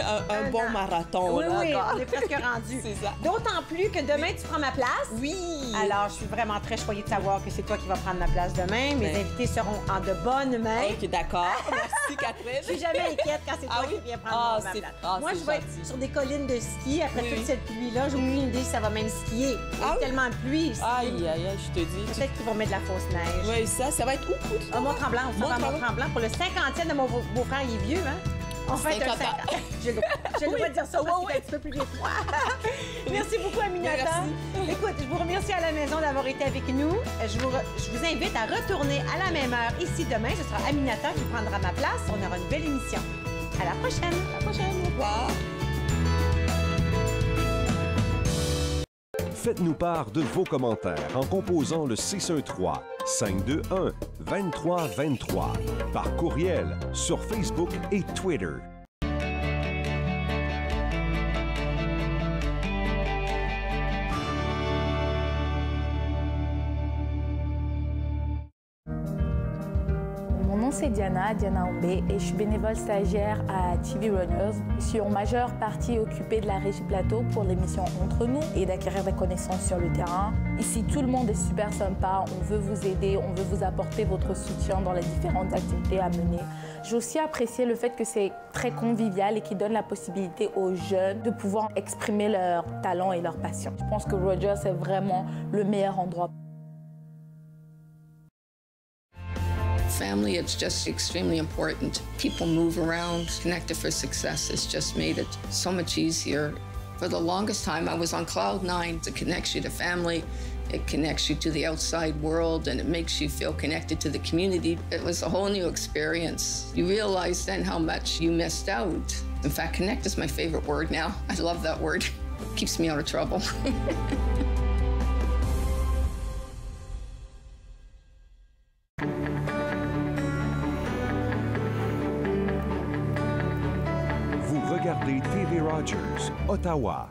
un bon marathon. Oui, oui, on est presque rendu. C'est ça. D'autant plus que demain, tu prends ma place. Oui. Alors, je suis vraiment très choyée de savoir que c'est toi qui vas prendre ma place demain. Mes invités seront en de bonnes mains. OK, d'accord. Merci, Catherine. Je suis jamais inquiète quand c'est toi qui viens prendre ma place. Moi, je vais être sur des collines de ski après toute cette pluie-là. J'ai aucune idée si ça va même skier. Il y a tellement de pluie ici. Aïe, aïe, aïe, je te dis. Peut-être qu'ils vont mettre de la fausse neige. Oui, ça va être où? Mont-Tremblant. On va à Mont-Tremblant pour le 50e de mon beau-frère. Il est vieux, hein? On fait 50 ans. J'ai le droit de dire ça parce qu'il est un petit peu plus vieux que moi. Merci beaucoup, Aminata. Écoute, je vous remercie à la maison d'avoir été avec nous. Je vous invite à retourner à la même heure ici demain. Ce sera Aminata qui prendra ma place. On aura une belle émission. À la prochaine. À la prochaine. Au revoir. Faites-nous part de vos commentaires en composant le 613-521-2323 par courriel sur Facebook et Twitter. C'est Diana Ombé et je suis bénévole stagiaire à TV Runners. Je suis en majeure partie occupée de la régie plateau pour l'émission Entre nous et d'acquérir des connaissances sur le terrain. Ici, tout le monde est super sympa, on veut vous aider, on veut vous apporter votre soutien dans les différentes activités à mener. J'ai aussi apprécié le fait que c'est très convivial et qui donne la possibilité aux jeunes de pouvoir exprimer leur talent et leur passion. Je pense que Rogers est vraiment le meilleur endroit. Family, it's just extremely important. People move around, connected for success. It's just made it so much easier. For the longest time, I was on cloud 9. It connects you to family, it connects you to the outside world, and it makes you feel connected to the community. It was a whole new experience. You realize then how much you missed out. In fact, connect is my favorite word now. I love that word. It keeps me out of trouble. Regardez TV Rogers, Ottawa.